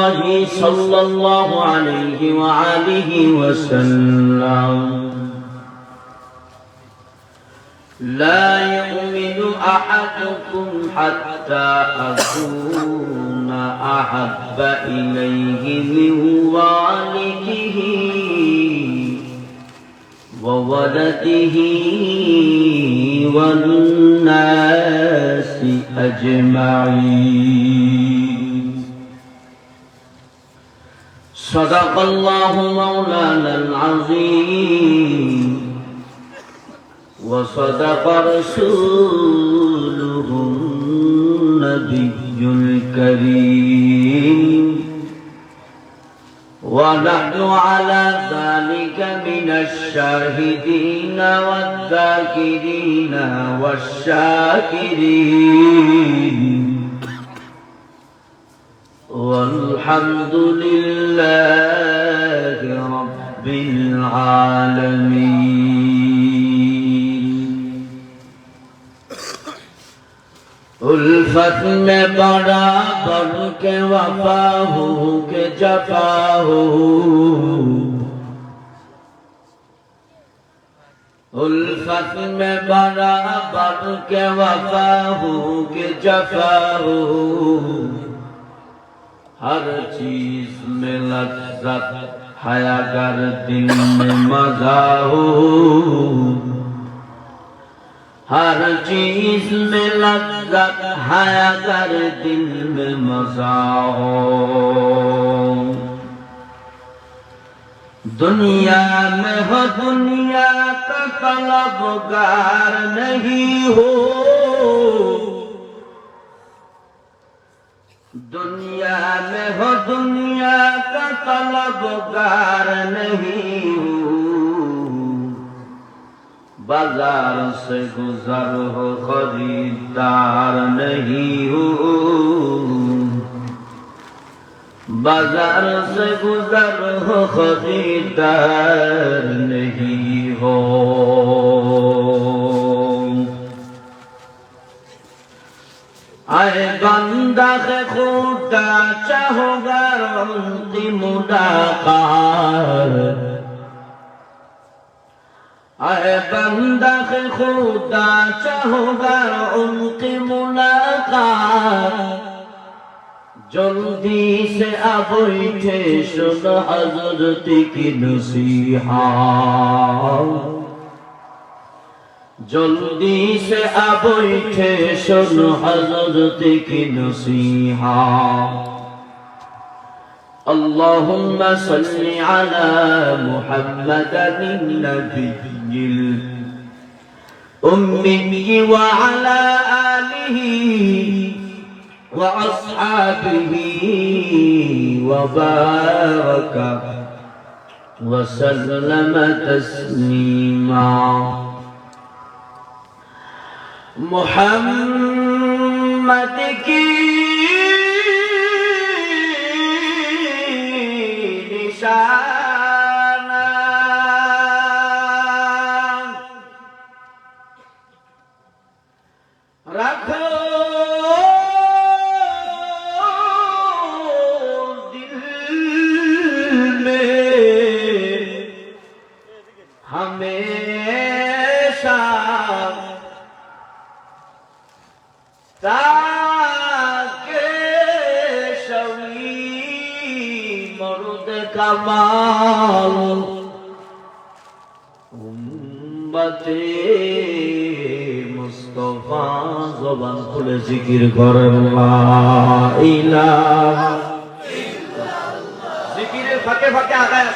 الله صلى الله عليه وآله وسلم لا يؤمن أحدكم حتى أكون أحب إليه من والده وولده والناس أجمعين صدق الله مولانا العظيم وصدق رسوله النبي الكريم ونحن على ذلك من الشاهدين والذاكرين والشاكرين والحمد لله رب العالمين उल्फत में बराबर के वफा हो के जफा हो उल्फत में बराबर के वफा हो के जफा हो हर चीज में लज्जत है अगर दिल में मजा हो हर चीज में लज्जत है अगर दिल में मजा हो दुनिया में हो दुनिया का तलबगार नहीं हो दुनिया में हो दुनिया का तलबगार नहीं हो बाजार से गुजर हो खरीदार नहीं हो बाजार से गुजर हो खरीदार नहीं हो आए बंदा के खुदा चाहोगा उनकी मुलाकात आए बंदा के खुदा चाहोगा उनकी मुलाकात जल्दी से अब उठे सुन हज़रत की नसीहत जल्दी से अब उठे सुन हज़रत की नसीहत अल्लाहुम्मा सल्ली अला मुहम्मदिन नबिय्यिल उम्मी व अला आलिहि व अस्हाबिहि व बारक व सल्लम तस्लीमा मुहम्मद की निशाना रखो दिल में हमेशा ताके शवी मर्द कमाल उम्मते मुस्तफा ज़बान खुले जिकिर करें ला इलाहा जिकिরের ফাঁকে ফাঁকে আগায়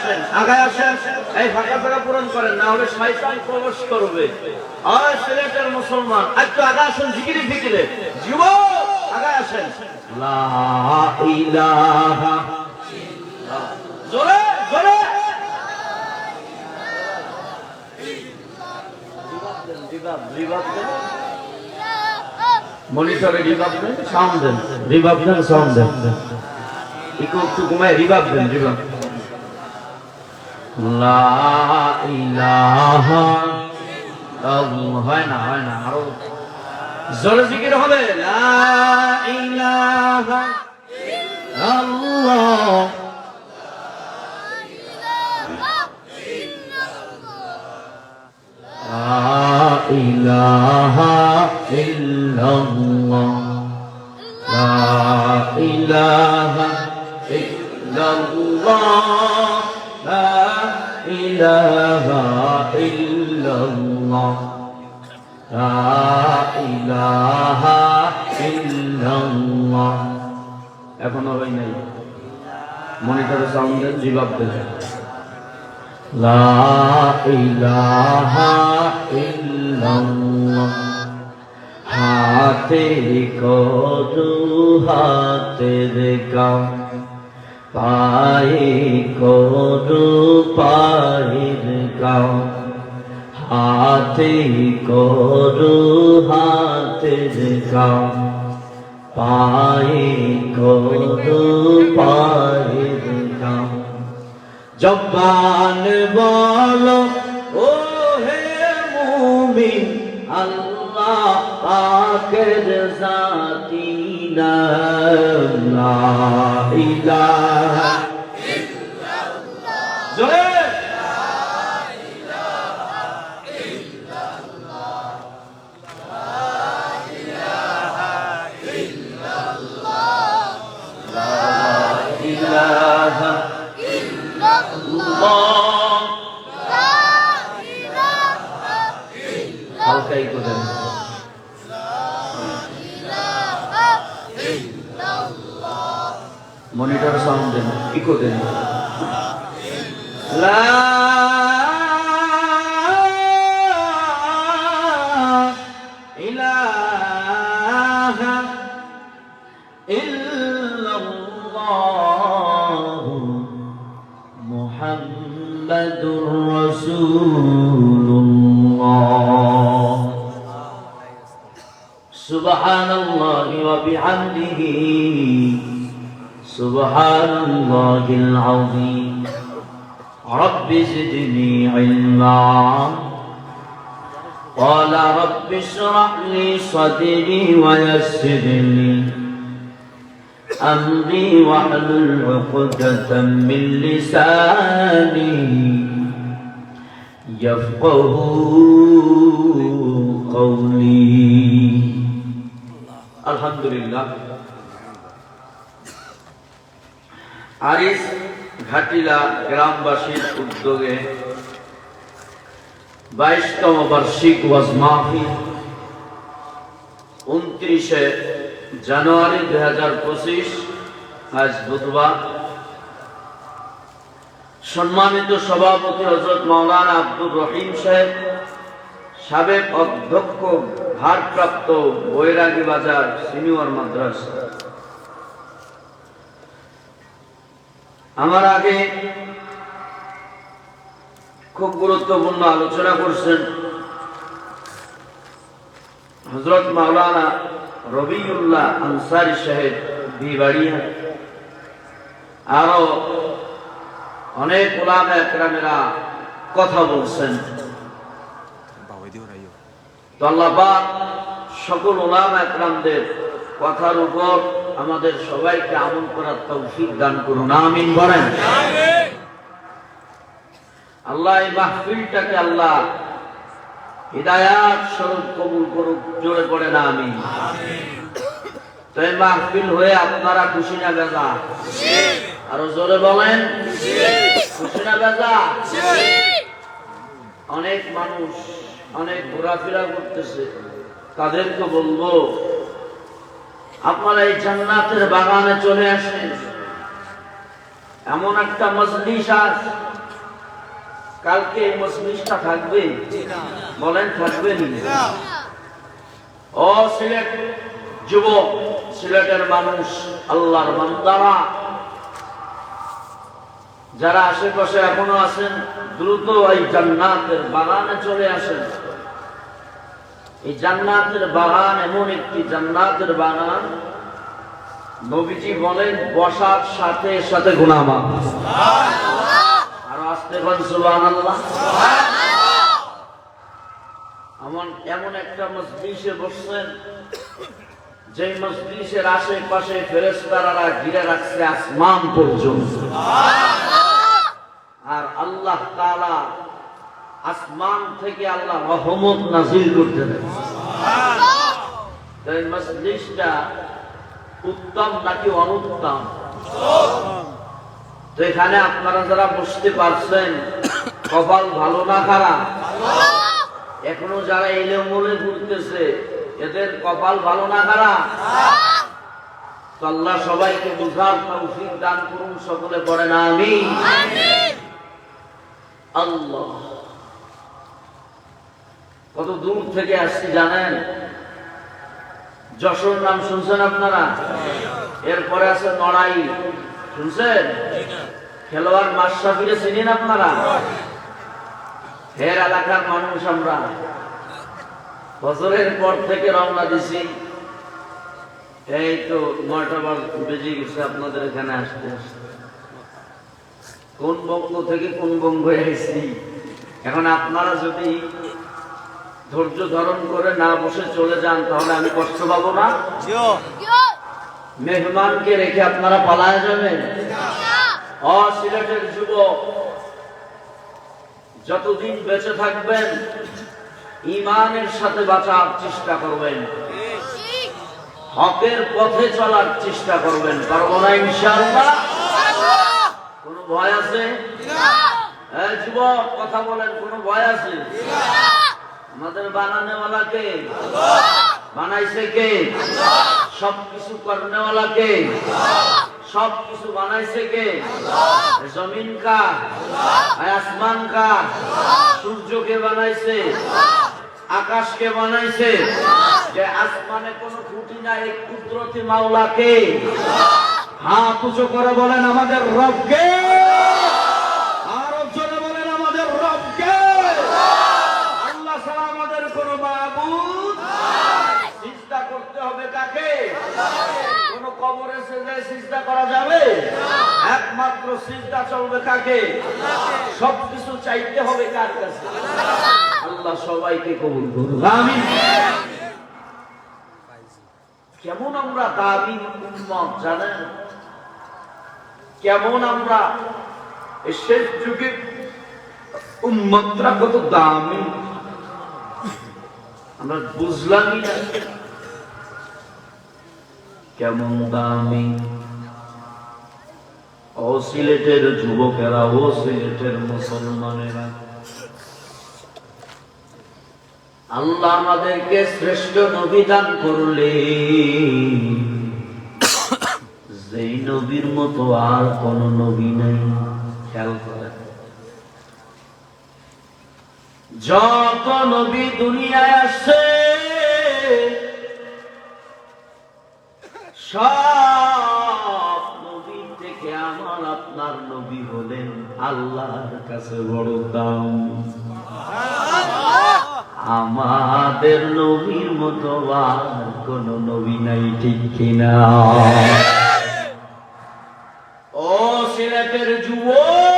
আসেন এই ফাঁকা ফাঁকা পূরণ করেন না হলে শয়তান প্রবেশ করবে আর সিলেটের মুসলমান একটু আগায় আসেন জিকিরে ফিকিরে জীবন আগায় আসেন লা ইলাহা জোরে জোরে রিভাব দেন মনিটরে রিভাব দেন সাউন্ড দেন রিভাব দেন সাউন্ড দেন ইকো একটু কমায় রিভাব দেন রিভাব লা ইলাহা ইল্লাল্লাহ হয় না আরো জোরে জিকির হবে লা ইলাহা ইল্লাল্লাহ ইলাহা ইল্লাল্লাহ লা ইলাহা ইল্লাল্লাহ লা ইলাহা ইল্লাল্লাহ লা ইলাহা ইল্লাল্লাহ। এখনো হয় নাই, মনিটরে সাউন্ড দেন, জবাব দেন। লা ইলাহা ইল্লাল্লাহ হাতে করু হাতের কাম পায়ে করু পায়ের কাম হাতে করু হাতের কাম পায়ে করু পায়ের কাম। জবান বলো ও হে মুমিন আল্লাহ পাকের জাতি নাম লা ইলাহা ইল্লাল্লাহ জোরে লা ইলাহা ইল্লাল্লাহ লা ইলাহা ইল্লাল্লাহ লা ইলাহা হালকাই করেন। মনিটর সাউন্ড দেন, ইকো দেন। লা ইলাহা ইল্লাল্লাহ মুহাম্মাদুর রাসূলুল্লাহ। সুবহানাল্লাহি ওয়া বিহামদিহি সুবহানাল্লাহিল আযীম। রব্বি জিদনি ইলমা ক্বালা রব্বি ইশরাহ লি সাদরি ওয়া ইয়াসসির লি أمري واحلل عقدة من لساني يفقهوا قولي। الحمد لله। আরিস ঘাটিলা গ্রামবাসীর উদ্যোগে 22তম বার্ষিক ওয়াজ মাহফিল 29শে জানুয়ারি 2025 আজ বুধবার। সম্মানিত সভাপতি হযরত মাওলানা আব্দুর রহিম সাহেব, সাবেক অধ্যক্ষ ভারপ্রাপ্ত বৈরাগী বাজার সিনিয়র মাদ্রাসা, আমার আগে খুব গুরুত্বপূর্ণ আলোচনা করছেন হযরত মাওলানা রবিউল্লাহ আনসারী সাহেব বিবাড়িয়া। আরো অনেক উলামা একরামেরা কথা বলছেন। তো আল্লাহ পাক সকল উলামা একরামদের কথার উপর আমাদের সবাইকে আমল করার তৌফিক দান করুন, আমিন বলেন। আল্লাহ এই মাহফিলটাকে আল্লাহ হিদায়াত স্বরূপ কবুল করুক, জোরে পড়ে না আমিন। তো এই মাহফিল হয়ে আপনারা খুশি না বেজা? আরো জোরে বলেন, খুশি না বেজা? অনেক মানুষ অনেক ঘোরাফেরা করতেছে, তাদেরকে বলবো আপনারা এই জান্নাতের বাগানে চলে আসেন। এমন একটা মজলিস আছে, কালকে এই মজলিসটা থাকবে, বলেন থাকবে না? ও সিলেট যুবক, সিলেটের মানুষ, আল্লাহর বান্দারা যারা আশেপাশে এখনো আছেন, দ্রুত এই জান্নাতের বাগানে চলে আসেন। এই জান্নাতের বাগান এমন একটি জান্নাতের বাগান, নবীজি বলেন বসার সাথে সাথে গুনাহ মাফ। আর আস্তে বলেন সুবহানাল্লাহ। এমন একটা মজলিসে বসছেন যে মজলিসের আশেপাশে ফেরেশতারা ঘিরে রাখছে আসমান পর্যন্ত, আর আল্লাহ তাআলা আসমান থেকে আল্লাহ রহমত নাযিল করতে দেন। এই মজলিসটা উত্তম নাকি অনুত্তম? তো এখানে আপনারা যারা বসতে পারছেন, কপাল ভালো না খারাপ? এখনো যারা এলোমেলো ঘুরতেছে, এদের কপাল ভালো না খারাপ? তো আল্লাহ সবাইকে বুঝার তৌফিক দান করুন, সকলে পড়েন আমিন। আল্লাহ, কত দূর থেকে আসছি জানেন? যশোর নাম শুনছেন আপনারা? এরপরে আছে নড়াই, শুনছেন? খেলোয়াড় মাশরাফিকে চিনেন আপনারা? হের এলাকার মানুষ আমরা। বছরের পর থেকে রওনা দিছি, এই তো 9টা বেজে গেছে আপনাদের এখানে আসতে আসতে। কোন বঙ্গ থেকে কোন বঙ্গ এসেছি। এখন আপনারা যদি ধৈর্য ধারণ করে না বসে চলে যান, তাহলে আমি কষ্ট পাবো না? মেহমানকে রেখে আপনারা পালায় যাবেন? সিলেটের যুবক, যতদিন বেঁচে থাকবেন ঈমানের সাথে বাঁচার চেষ্টা করবেন, হকের পথে চলার চেষ্টা করবেন। পারবো না ইনশাআল্লাহ? কোনো ভয় আছে? যুবক কথা বলেন, কোনো ভয় আছে? আমাদের বানানেওয়ালা কে? বানাইছে কে? সবকিছু করনেওয়ালা কে? সবকিছু বানাইছে কে? জমিন কার? আসমান কার? সূর্যকে বানাইছে? আকাশকে বানাইছে? যে আসমানে কোনো খুঁটি নাই, কুদরতি মাওলা কে? হাত উঁচু করে বলেন আমাদের রব কে? আরো জোরে বলেন আমাদের রব কে? আল্লাহ ছাড়া আমাদের কোনো মাবুদ নাই। সিজদা করতে হবে কাকে? কোন কবরে সেজদায় সিজদা করা যাবে? একমাত্র সিজদা চলবে কাকে? সবকিছু চাইতে হবে কার কাছে? আল্লাহ সবাইকে কবুল করুন, আমিন। কেমন আমরা দাবি উম্মত জানেন? কেমন আমরা শেষ যুগে উম্মতরা কত দামি আমরা বুঝলামই না। কেমন দামি! ও সিলেটের যুবকেরা, ও সিলেটের মুসলমানেরা, আল্লাহ আমাদেরকে শ্রেষ্ঠ নবী দান করলে, যেই নবীর মতো আর কোন নবী নাই। খেয়াল করেন, যত নবী দুনিয়ায় আসছে সব নবী থেকে আমার আপনার নবী হলেন আল্লাহর কাছে বড় দাম। আমাদের নবীর মতো আর কোন নবী নাই, ঠিক কিনা? ও সিলেটের যুবক,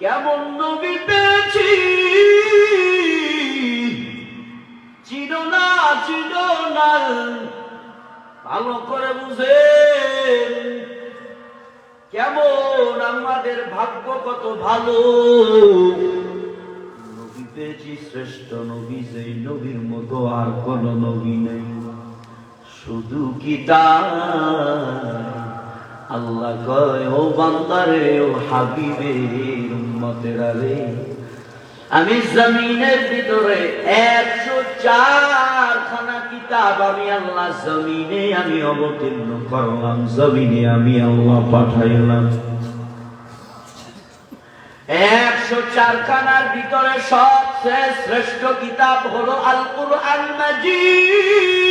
কেমন নবী পেয়েছি চিনো না, চিনো না, ভালো করে বুঝেন। কেমন আমাদের ভাগ্য কত ভালো, নবী পেয়েছি শ্রেষ্ঠ নবী, যেই নবীর মতো আর কোন নবী নেই। শুধু কি তাই? আল্লাহ কয়, ও বান্দারে, ও হাবিবের উম্মতেরা রে, আমি জমিনের ভিতরে 104 খানা কিতাব আমি আল্লাহ জমিনে আমি অবতীর্ণ করলাম, জমিনে আমি আল্লাহ পাঠাইলাম। 104 খানার ভিতরে সবচেয়ে শ্রেষ্ঠ কিতাব হলো আল কুরআন মাজিদ।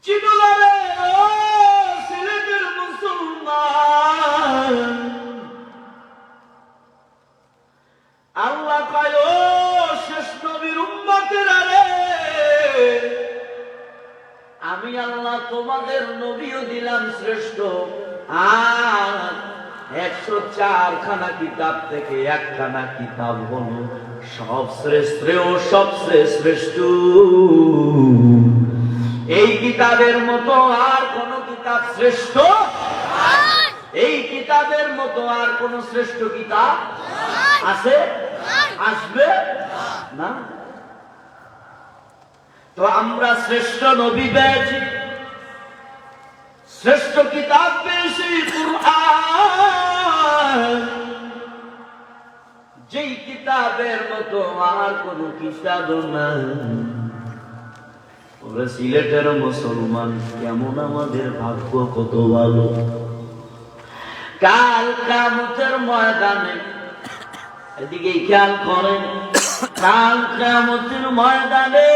চিনুলারে ও সিলেটের মুসলমান, আল্লাহ কয়, ও শেষ নবীর উম্মতেরা রে, আমি আল্লাহ তোমাদের নবীও দিলাম শ্রেষ্ঠ, আর 104খানা কিতাব থেকে একখানা কিতাব হলো সবশ্রেষ্ঠ ও সবচেয়ে শ্রেষ্ঠ। এই কিতাবের মতো আর কোন কিতাব শ্রেষ্ঠ, এই কিতাবের মতো আর কোন শ্রেষ্ঠ কিতাব আছে, আসবে না। তো আমরা শ্রেষ্ঠ নবী পেয়েছি, শ্রেষ্ঠ কিতাব পেয়েছি কুরআন। যেই কিতাবের মতো আর কোন কিতাব নাই। ওরা সিলেটের মুসলমান, কেমন আমাদের ভাগ্য কত ভালো। কাল কিয়ামতের ময়দানে, এদিকে খেয়াল করেন, কাল কিয়ামতের ময়দানে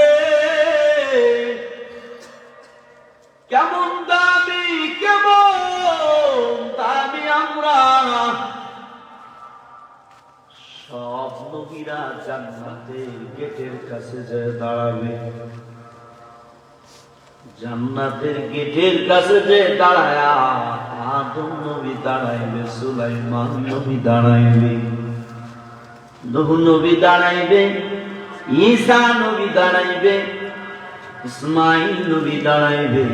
কেমন দামি, কেমন দামি আমরা। সব নবীরা জান্নাতের গেটের কাছে যে দাঁড়াবে, জান্নাতের গেটের কাছে যে দাঁড়ায়, আদম নবী দাঁড়াইবে, সুলাইমান নবী দাঁড়াইবে, নূহ নবী দাঁড়াইবে, ঈসা নবী দাঁড়াইবে, ইসমাইল নবী দাঁড়াইবে,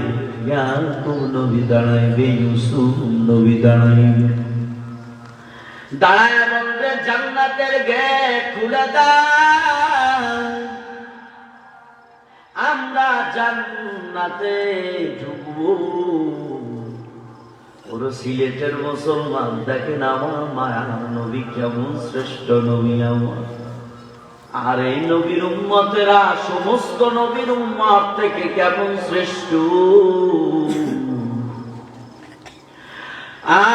ইয়াকুব নবী দাঁড়াইবে, ইউসুফ নবী দাঁড়াইবে। দাঁড়ায় বলবে জান্নাতের গেট খুলে দাও, আমরা জান্নাতে ঢুকবো। ওর সিলেটের মুসলমান, দেখেন আমার মায়ার নবী কেমন শ্রেষ্ঠ নবী আমার। আর এই নবীর উম্মতেরা সমস্ত নবীর উম্মত থেকে কেমন শ্রেষ্ঠ।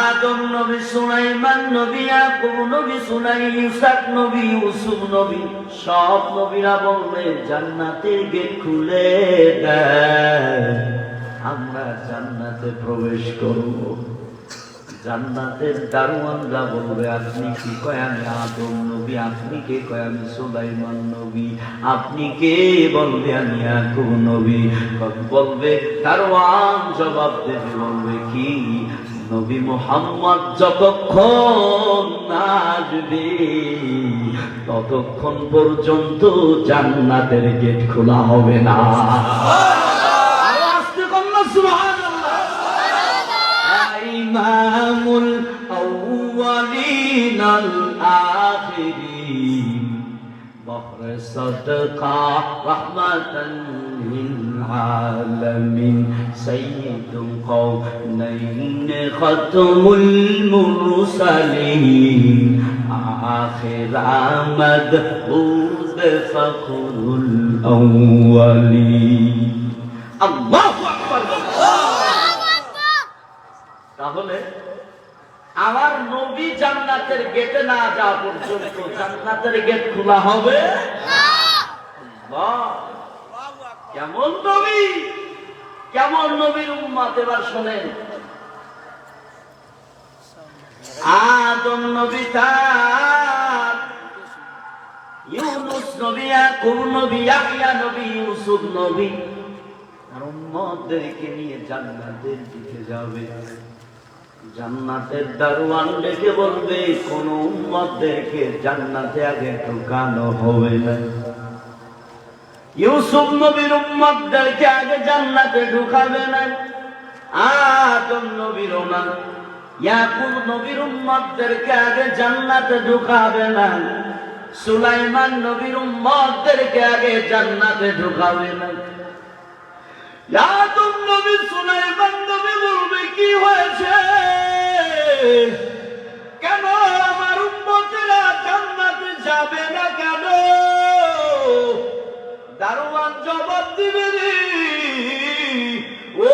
আদম নবী, সুলাইমান নবী, ইয়াকুব নবী, ইসহাক নবী, ইউসুফ নবী, সব নবীরা বলবে জান্নাতের গেট খুলে দেয়, আমরা জান্নাতে প্রবেশ করব। জান্নাতের দারোয়ানরা বলবে আপনি কি? কয় আমি আদম নবী। আপনি কে? কয় আমি সুলাইমান নবী। আপনি কে? বলবে আমি ইয়াকুব নবী। বলবে দারোয়ান জবাব দেবে, বলবে কি? নবী মুহাম্মদ যতক্ষণ না আসবে ততক্ষণ পর্যন্ত জান্নাতের গেট খোলা হবে না। ইমামুল আউয়ালিন আল আখিরিন বহরে সাদকা রাহমাতান লিল আলামিন সাইয়্যিদুল কওনাইন খাতামুল মুরসালিন আখির মাদহুদ ফখরুল আউয়ালিন। আল্লাহু আকবার। তাহলে আমার নবী জান্নাতের গেটে না যাওয়া পর্যন্ত জান্নাতের গেট খোলা হবে না। কেমন নবী, কেমন নবীর উম্মত, এবার শোনেন। আদম নবী, তার ইউনুস নবী, ইয়াকুব নবী, ইয়াহইয়া নবী, ইউসুফ নবী আর উম্মতদেরকে নিয়ে জান্নাতের দিকে যাবে। জান্নাতের দারোয়ান ডেকে বলবে কোন উম্মতদেরকে জান্নাতে আগে ঢোকানো হবে না। ইউসুফ নবীর উম্মতদেরকে আগে জান্নাতে ঢোকাবে না, আদম নবীরও না, ইয়াকুব নবীর উম্মতদেরকে আগে জান্নাতে ঢোকাবে না, সুলাইমান নবীর উম্মতদেরকে আগে জান্নাতে ঢোকাবে না। আদম নবী, সুলাইমান নবী বলবে কি হয়েছে? কেন আমার উম্মতেরা জান্নাতে যাবে না কেন? দারোয়ান জবাব দিবে রে, ও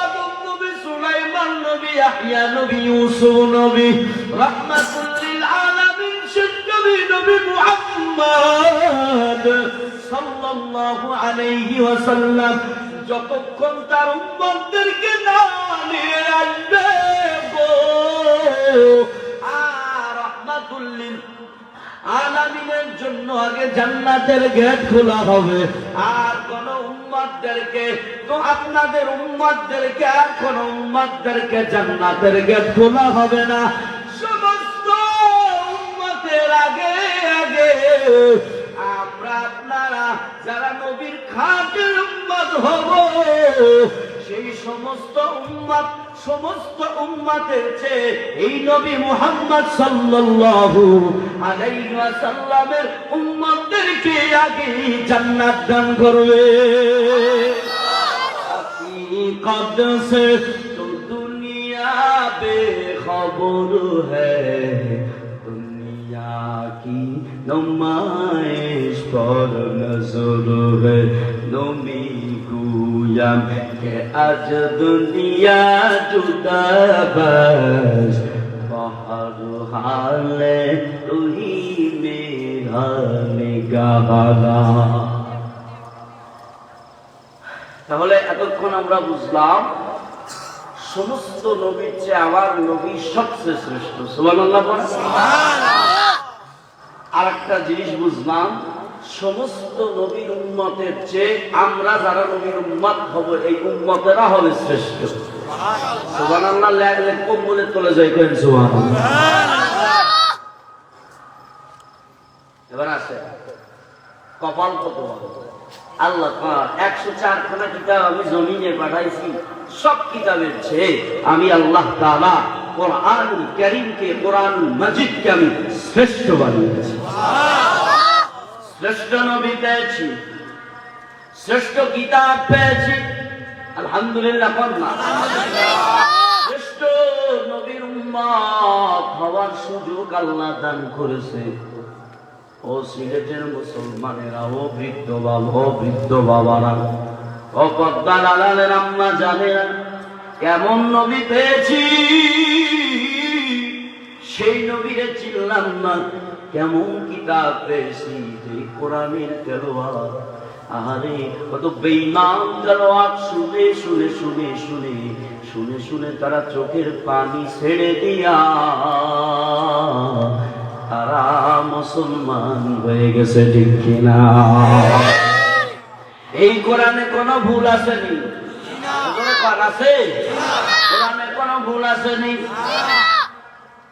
আদম নবী, সুলাইমান নবী, ইয়াহইয়া নবী, ইউসুফ নবী, রাহমাতুল লিল আলামিন, শেষ নবী নবী মুহাম্মদ সাল্লাল্লাহু আলাইহি ওয়াসাল্লাম যতক্ষণ তার উম্মতদেরকে না নিয়ে আসবে গো, আর রাহমাতুল লিল আলামিনের জন্য আগে জান্নাতের গেট খোলা হবে। আর কোন উম্মতদেরকে, তো আপনাদের উম্মতদেরকে আর কোন উম্মতদেরকে জান্নাতের গেট খোলা হবে না। সমস্ত উম্মতের আগে আগে আমরা আপনারা যারা নবীর খাঁটির উম্মত হব, সেই সমস্ত উম্মতের চেয়ে এই নবী মুহাম্মদ সাল্লাল্লাহু আলাইহি ওয়াসাল্লামের উম্মতদেরকে আগে জান্নাত দান করবে। হাকিকত সে তো দুনিয়া বেখবর হ্যায়, দুনিয়া কি নুমাইশ পর নজর হ্যায়। নবী গুয়াম কে আজ দুনিয়া জুদা বাস, বাহর হালে তুই মেরা নিগাহনা। তাহলে এতক্ষণ আমরা বুঝলাম সমস্ত নবীর চেয়ে আমার নবী সবচেয়ে শ্রেষ্ঠ। সুবহানাল্লাহ বলেন। আর একটা জিনিস বুঝলাম, সমস্ত নবীর উম্মতের চেয়ে আমরা যারা নবীর উম্মত হব, এই উম্মতেরা হবে শ্রেষ্ঠ। সুবহানাল্লাহ লাগলে কম বলে চলে যায়, কেন সুবহানাল্লাহ। এবার আসে কপাল কত বড়। আল্লাহ 104 খানা কিতাব আমি জমিনে পাঠাইছি, সব কিতাবের চেয়ে আমি আল্লাহ তাআলা কোরআনুল কারীমকে, কোরআনুল মাজিদকে আমি শ্রেষ্ঠ বানিয়েছি। শ্রেষ্ঠ নবী পেয়েছি, শ্রেষ্ঠ কিতাব পেয়েছি, আলহামদুলিল্লাহ। শ্রেষ্ঠ নবীর উম্মত হওয়ার সুযোগ আল্লাহ দান করেছে। ও সিলেটের মুসলমানেরা, ও বৃদ্ধ বাবারা, ও পদ্মার আলালের আম্মা জানেরা, কেমন নবী পেয়েছি সেই নবীরে চিনলাম না। কেমন কিতাব পেয়েছি, যে কোরআনের তেলাওয়াত। আরে কত বেঈমান তেলাওয়াত শুনে শুনে শুনে শুনে শুনে শুনে তারা চোখের পানি ছেড়ে দিয়া তারা মুসলমান হয়ে গেছে, ঠিক কিনা? এই কোরআনে কোনো ভুল আসেনি? আছে কোরআনে কোনো ভুল আসেনি?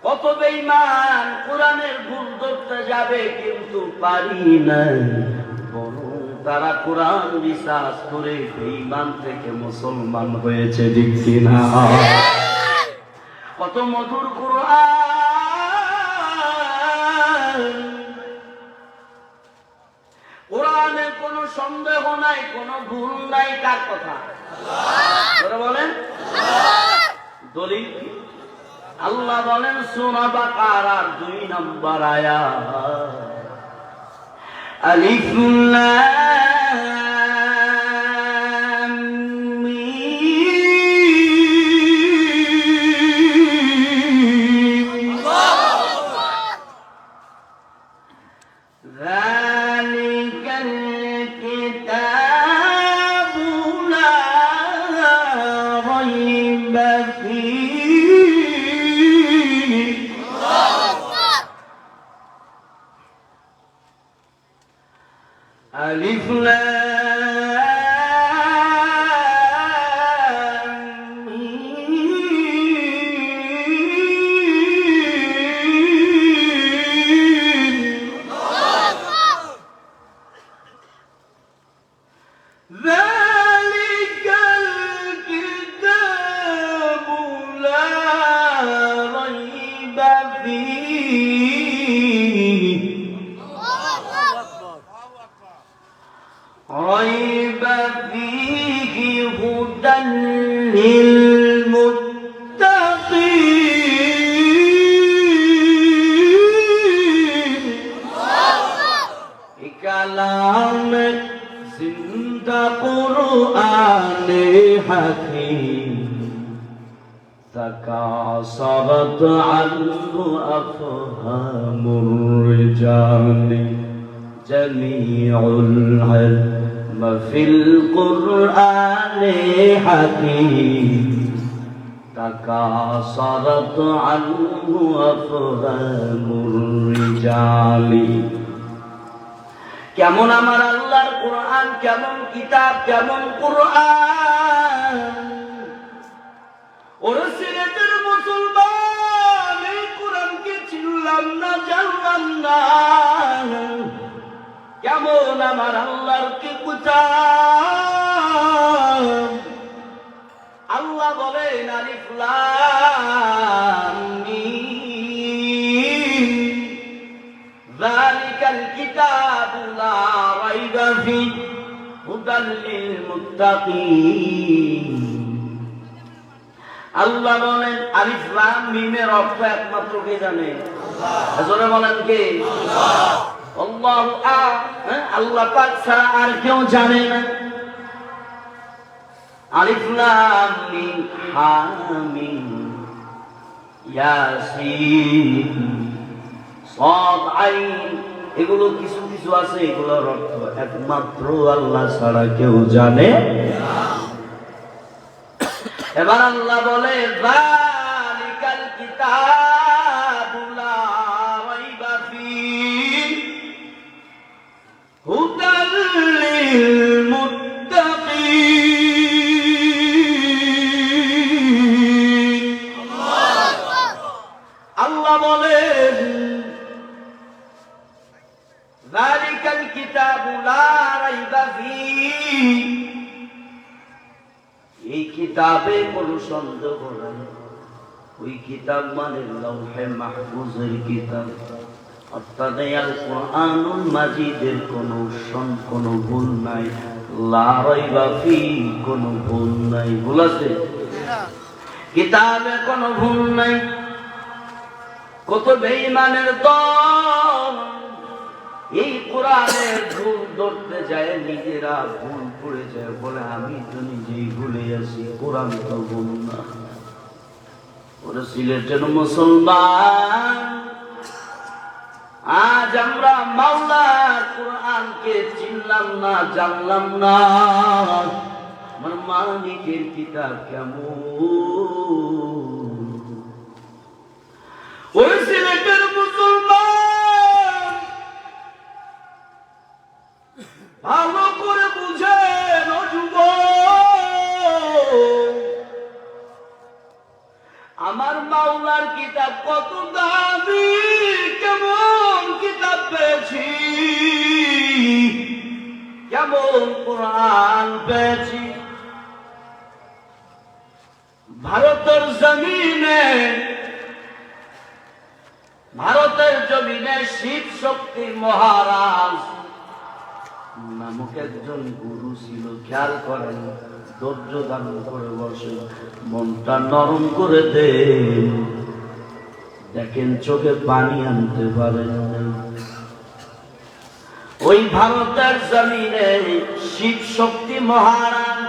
কত বেঈমান কোরআনের ভুল ধরতে যাবে, কিন্তু পারি নাই। বরং তারা কোরআন বিশ্বাস করে বেঈমান থেকে মুসলমান হয়েছে, ঠিক কিনা? কত মধুর কোরআন, কোরআনে কোনো সন্দেহ নাই, কোনো ভুল নাই। কার কথা বলেন? দলিল আল্লাহ বলেন সূরা বাকারার 2 নম্বর আয়াত, আলিফ লাম মিম, যালিকাল কিতাবু লা রাইবা ফীহি। আলিফ লাম মিম, যালিকাল কিতাবু লা রাইবা ফীহি, ريب فيه هدى للمتقين। كلام زندہ قرآن حکیم، تکاثرت عنه أفهام الرجال، جميع العلم في القرآن حكيم، تكاثرت عنه أفهام الرجال। কেমন আমার আল্লাহর কোরআন, কেমন কিতাব, কেমন কোরআন। ওর সিলেটের মুসলমান এই কোরআন জানলাম না কেমন আমার আল্লাহর কি কুচাম। আল্লাহ বলেন আলিফ লাম মিম যালিকাল কিতাবু লা রাইবা ফীহি হুদাল লিল মুত্তাকিন। আল্লাহ বলেন আলিফ লাম মিমের অর্থ একমাত্র কে জানে? আল্লাহ। জোরে বলেন কে? আল্লাহ। আল্লাহু আল্লাহ পাক ছাড়া আর কেউ জানে না। আলিফ লাম মিম হামিম ইয়াসিন সাদ আইন, এগুলো কিছু কিছু আছে, এগুলোর অর্থ একমাত্র আল্লাহ ছাড়া কেউ জানে না। এবার আল্লাহ বলে যালিকাল কিতাবু লা রাইবা ফীহি হুদাল লিল মুত্তাকিন। আল্লাহ বলেন যালিকাল কিতাবু লা রাইবা ফীহি, এই কিতাবে কোনো সন্দেহ নাই। ওই কিতাব মানে লাউহে মাহফুজের কিতাব, অর্থাৎ আল কোরআনুল মাজিদের কোনো ভুল নাই। লা রাইবা ফীহি, কোনো ভুল নাই। ভুল আছে? কিতাবে কোনো ভুল নাই। কত বেঈমানের দল এই কোরআনের ভুল ধরতে যায়, নিজেরা ভুল পড়ে যায়, বলে আমি তো নিজেই ভুলে আছি, কোরআন তো ভুল না। ওরা সিলেটের মুসলমান, আজ আমরা মাওলার কোরআনকে চিনলাম না, জানলাম না আমার মালিকের কিতাব কেমন। ওই সিলেটের মুসলমান ভালো করে বুঝেন ও যুবক, আমার মাওলার কিতাব কত দামি, কেমন কিতাব পেয়েছি, কেমন কোরআন পেয়েছি। ভারতের জমিনে শিব শক্তি মহারাজ নামক একজন গুরু ছিল। খেয়াল করেন, ধৈর্য ধারণ করে বসে, মনটা নরম করে দেন, দেখেন চোখে পানি আনতে পারেন। ওই ভারতের জমিনে শিব শক্তি মহারাজ,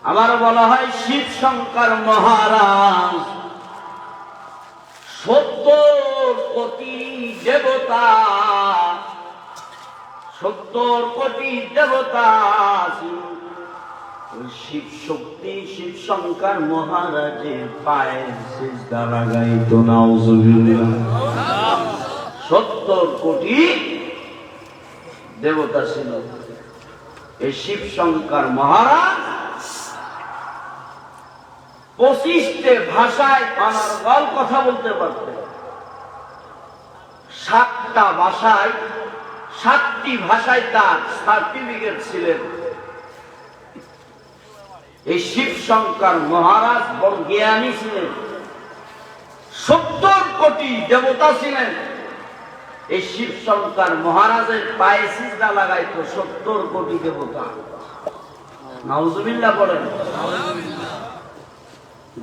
আমার বলা হয় শিব শঙ্কর মহারাজ, 70 কোটি দেবতা, 70 কোটি দেবতা ওই শিব শক্তি শিব শঙ্কর মহারাজের পায়ে সিজদা লাগাইতো। নাউজুবিল্লাহ। 70 কোটি দেবতা ছিল। এই শিব শঙ্কর মহারাজ 25টে ভাষায় অনর্গল কথা বলতে পারতেন। 7টা ভাষায়, 7টি ভাষায় তার সার্টিফিকেট ছিলেন। এই শিব শঙ্কর মহারাজ বড় জ্ঞানী ছিলেন। 70 কোটি দেবতা ছিলেন। এই শিব শঙ্কর মহারাজের পায়ে সিজদা লাগাইতো 70 কোটি দেবতা। নাউজুবিল্লাহ বলেন।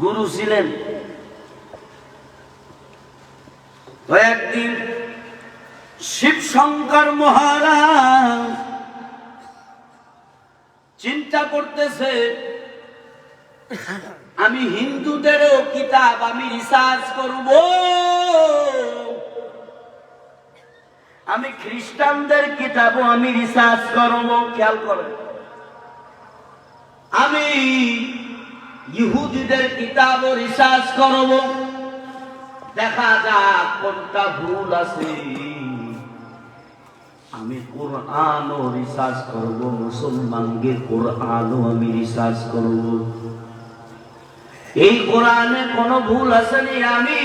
গুরু ছিলেন। একদিন শিব শঙ্কর মহারাজ চিন্তা করতেছে, আমি হিন্দুদেরও কিতাব আমি রিসার্চ করব, আমি খ্রিস্টানদের কিতাবও আমি রিসার্চ করব। খেয়াল করেন, আমি ইহুদিদের কিতাবও রিসার্চ করব, দেখা যাক কোনটা ভুল আছে। আমি কোরআনও রিসার্চ করব, মুসলমানদের কোরআনও আমি রিসার্চ করব, এই কোরআনে কোনো ভুল আছে নি আমি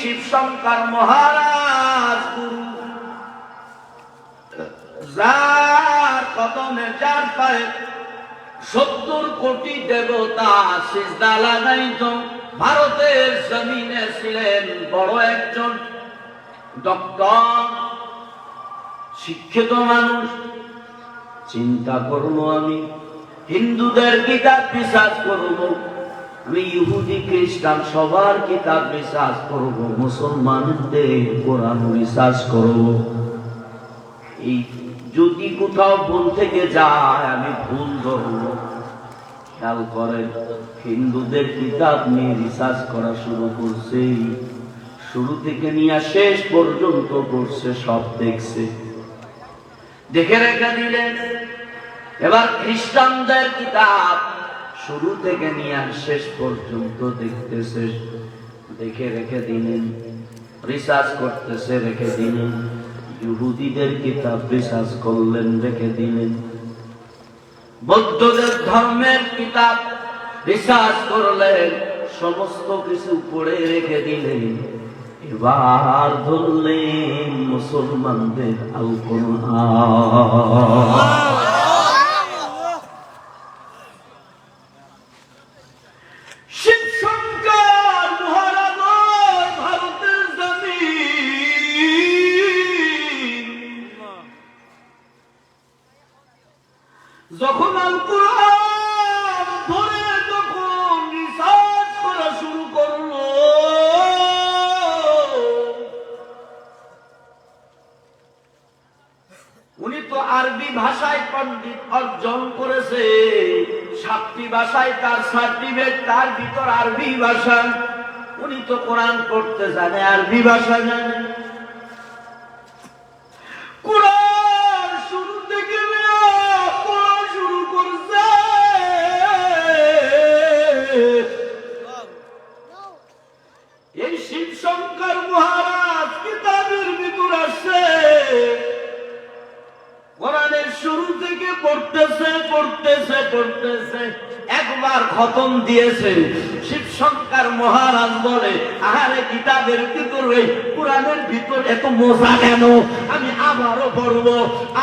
শিব শঙ্কর মহারাজ গুরু, যার কদমে যার পায়ে 70 কোটি দেবতা সিজদা লাগাইত। ভারতের জমিনে ছিলেন বড় একজন ডক্টর, শিক্ষিত মানুষ। চিন্তা করবো আমি হিন্দুদের কিতাব বিশ্বাস করব, আমি ইহুদি খ্রিস্টান সবার কিতাব বিশ্বাস করব, মুসলমানদের কোরআন বিশ্বাস করব। এই যদি কোথাও ভুল থেকে যায় আমি ভুল ধরব। খেয়াল করেন, হিন্দুদের কিতাব নিয়ে রিসার্চ করা শুরু করছে, শুরু থেকে নিয়ে শেষ পর্যন্ত করছে, সব দেখছে, দেখে রেখে দিলেন। এবার খ্রিস্টানদের কিতাব শুরু থেকে নিয়ে শেষ পর্যন্ত দেখতেছে, দেখে রেখে দিলেন, রিসার্চ করতেছে, রেখে দিলেন। ইহুদিদের কিতাব রিসার্চ করলেন, রেখে দিলেন। বৌদ্ধদের ধর্মের কিতাব রিসার্চ করলেন, সমস্ত কিছু পড়ে রেখে দিলেন। এবার ধরলেন মুসলমানদের আল কোরআন। শিব শঙ্কর মহারাজ ভারতের জমিন যখন আল কোরআন ধরে তখন রিসার্চ করা শুরু করলো, উনি তো আরবি ভাষায় পণ্ডিত অর্জন করেছে, 7টি ভাষায় তার সার্টিফিকেট, তার ভিতর আরবি ভাষা। উনি তো কোরআন পড়তে জানে, আরবি ভাষা জানে। কোরআন শুরু থেকে পড়া শুরু করছে, এই শিব শঙ্কর মহারাজ কিতাবের ভিতর আসছে, কোরআনের শুরু থেকে পড়তেছে পড়তেছে পড়তেছে, একবার খতম দিয়েছে। শিব শঙ্কর মহারাজ বলে, আহারে কিতাবের ভিতরে কোরআনের ভিতর এত মজা কেন, আমি আবারও পড়বো।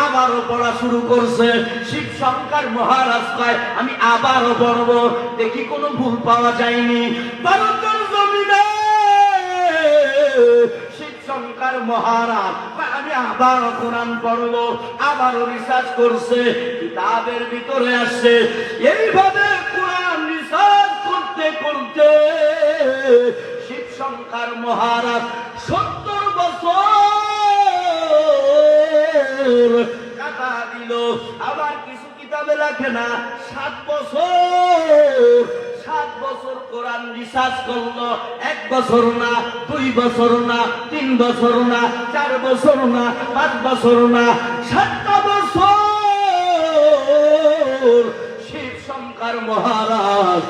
আবারও পড়া শুরু করছে। শিব শঙ্কর মহারাজ কয়, আমি আবারও পড়বো, দেখি কোনো ভুল পাওয়া যায়নি। ভারতের জমিনে শিব শঙ্কর মহারাজ আমি আবারও কোরআন পড়বো, আবারও রিসার্চ করছে, কিতাবের ভিতরে আসছে। এইভাবে কোরআন রিসার্চ করতে করতে শিব শঙ্কর মহারাজ 70 বছর কাটা দিল। আবার কিছু কিতাবে লেখে না 7 বছর, 7 বছর কোরআন রিসার্চ করলো। 1 বছর না, 2 বছর না, 3 বছর না, 4 বছর না, 5 বছর না, 7টা বছর শিব শঙ্কর মহারাজ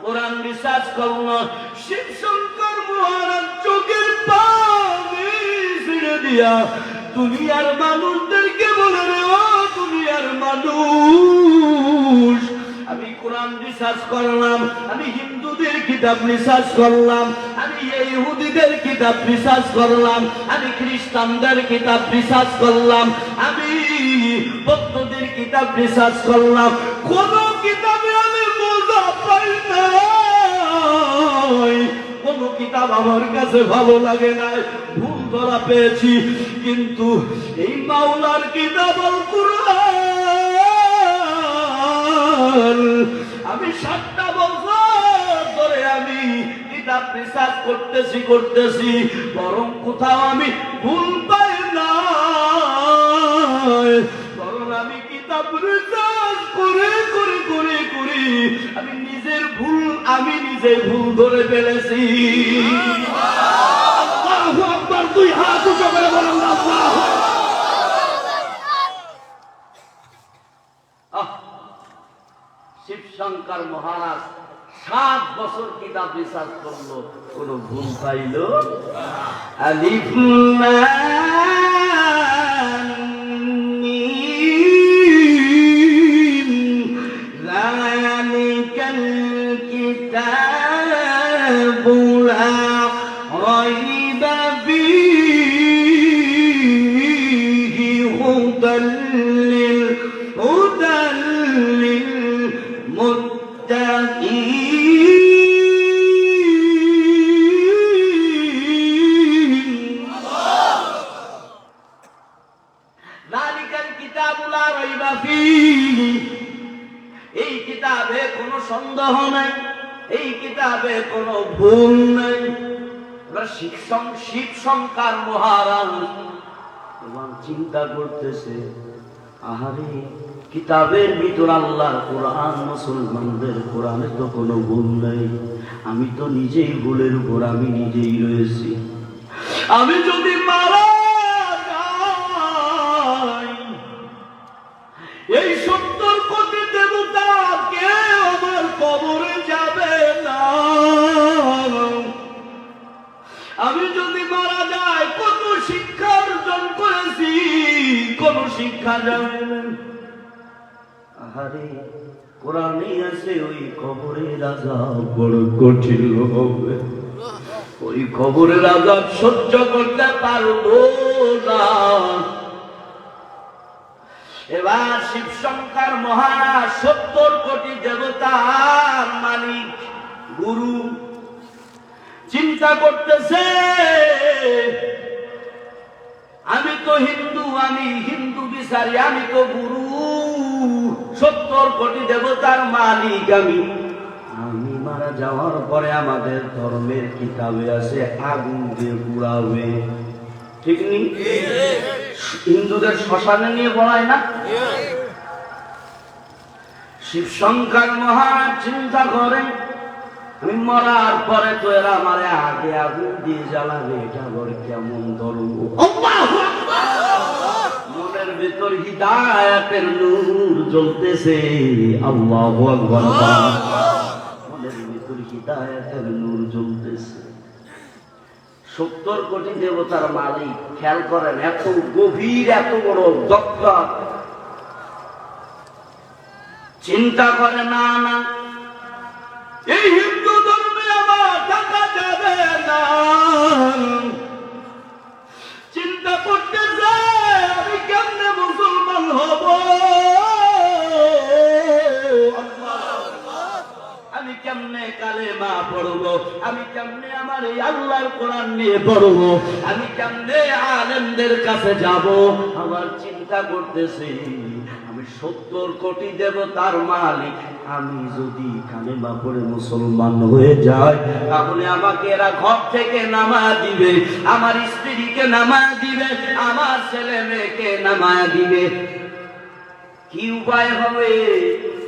কোরআন রিসার্চ করলো। শিব শঙ্কর মহারাজ চোখের পানি ছেড়ে দিয়া দুনিয়ার মানুষদেরকে বলে রে, ও দুনিয়ার মানুষ, আমি কোরআন রিসার্চ করলাম, আমি হিন্দুদের কিতাব রিসার্চ করলাম, আমি ইহুদিদের কিতাব রিসার্চ করলাম, আমি খ্রিস্টানদের কিতাব রিসার্চ করলাম, আমি বৌদ্ধদের কিতাব রিসার্চ করলাম, কোন কিতাবে আমি মজা পাই না, কোন কিতাব আমার কাছে ভালো লাগে না, ভুল ধরা পেয়েছি। কিন্তু এই মাওলার কিতাব আল কোরআন আমি 7টা বছর ধরে আমি কিতাব রিসার্চ করতেছি, বরং কোথাও আমি ভুল পাই না, বরং আমি কিতাব রিসার্চ করে করে করে করে আমি নিজে ভুল ধরে ফেলেছি। আল্লাহু আকবার, 2 হাত উঁচু করে বলেন আল্লাহু আকবার। শিব শঙ্কর মহারাজ 7 বছর কিতাব রিসার্চ করলো, কোনো ভুল পাইল? আলিফ লাম মিম যালিকাল কিতাবু লা লা রাইবা ফীহি, এই কিতাবে কোনো সন্দেহ নাই, এই কিতাবে কোনো ভুল নাই। শিব শঙ্কর মহারাজ এবং চিন্তা করতেছে, আহারে কিতাবের ভিতর আল্লাহর কোরআন, মুসলমানদের কোরআনে তো কোনো ভুল নাই, আমি তো নিজেই ভুলের উপর আমি নিজেই রয়েছি। আমি যদি মারা যাই, এই 70 কোটি দেবতা কেউ আমার কবরে যাবে না। আমি যদি মারা যাই, কত শিক্ষা অর্জন করেছি, কোন শিক্ষা যাবে না। আহারে কোরআনে আছে ওই কবরের আযাব বড় কঠিন হবে, ওই কবরের আযাব সহ্য করতে পারবো না। এবার শিব শঙ্কর মহারাজ 70 কোটি দেবতার মালিক গুরু চিন্তা করতেছে, আমি তো হিন্দু, আমি হিন্দু বিচারি, আমি তো গুরু, 70 কোটি দেবতার মালিক আমি মারা যাওয়ার পরে আমাদের ধর্মের কিতাবে আছে আগুন দিয়ে পুড়াবে, ঠিক নেই? হিন্দুদের শ্মশানে নিয়ে পড়ায় না? শিব শঙ্কর মহারাজ চিন্তা করেন, আমি মরার পরে তো এরা আমারে আগে আগুন দিয়ে জ্বালাবে, এটা বড় কেমন ধর্ম। মনের ভিতর হিদায়াতের নূর জ্বলতেছে, আল্লাহু আকবার। মনের ভিতর হিদায়াতের নূর জ্বলতেছে। 70 কোটি দেবতার মালিক, খেয়াল করেন, এত গভীর, এত বড় দক্ষ, চিন্তা করে না না এই হিন্দু ধর্মে আমার থাকা যাবে না। চিন্তা করতে যায় আমি কেমনে মুসলমান হব, আমি কেমনে কালেমা পড়বো, আমি কেমনে আমার এই আল্লাহর কোরআন নিয়ে পড়বো, আমি কেমনে আলেমদের কাছে যাব। আমার চিন্তা করতেছি, আমি 70 কোটি দেবতার মালিক, আমি যদি কালেমা পড়ে মুসলমান হয়ে যাই, তাহলে আমাকে এরা ঘর থেকে নামায়া দিবে, আমার স্ত্রীকে নামায়া দিবে, আমার ছেলে মেয়েকে নামায়া দিবে। কি উপায় হবে?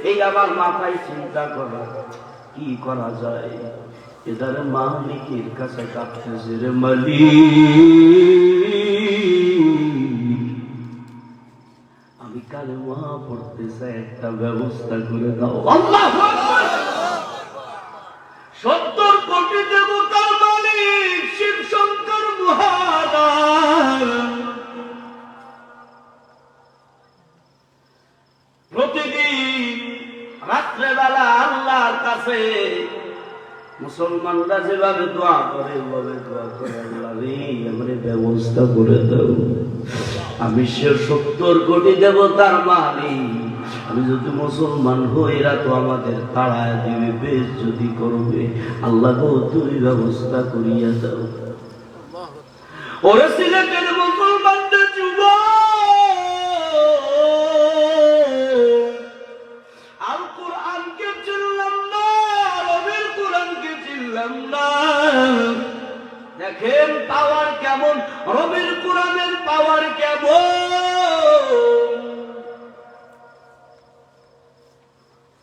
এই আমার মাথায় চিন্তা করা, কি করা যায়? এদের মালিকের কাছে কাঁদতেছে, রে মালিক, আমি কালেমা পড়তে চাই, একটা ব্যবস্থা করে দাও। আল্লাহু আকবার। 70 কোটি দেবতার মালিক শিব শঙ্কর মহারাজ প্রতিদিন রাত্রেবেলা আল্লাহর কাছে মুসলমানরা যেভাবে দোয়া করে, ওভাবে দোয়া করে, আল্লাহ রে আমার ব্যবস্থা করে দাও। আমি 70 কোটি দেবতার মালিক, আমি যদি মুসলমান হই, এরা তো আমাদের তাড়ায় দিবে, বেশ যদি করবে, আল্লাহ গো তুমি ব্যবস্থা করিয়া দাও। ওরে সিলেটের মুসলমানদের যুবক, আল কোরআনকে চিনলাম না, রবির কোরআনকে চিনলাম না। দেখেন পাওয়ার কেমন, রবির কোরআনের পাওয়ার কেমন।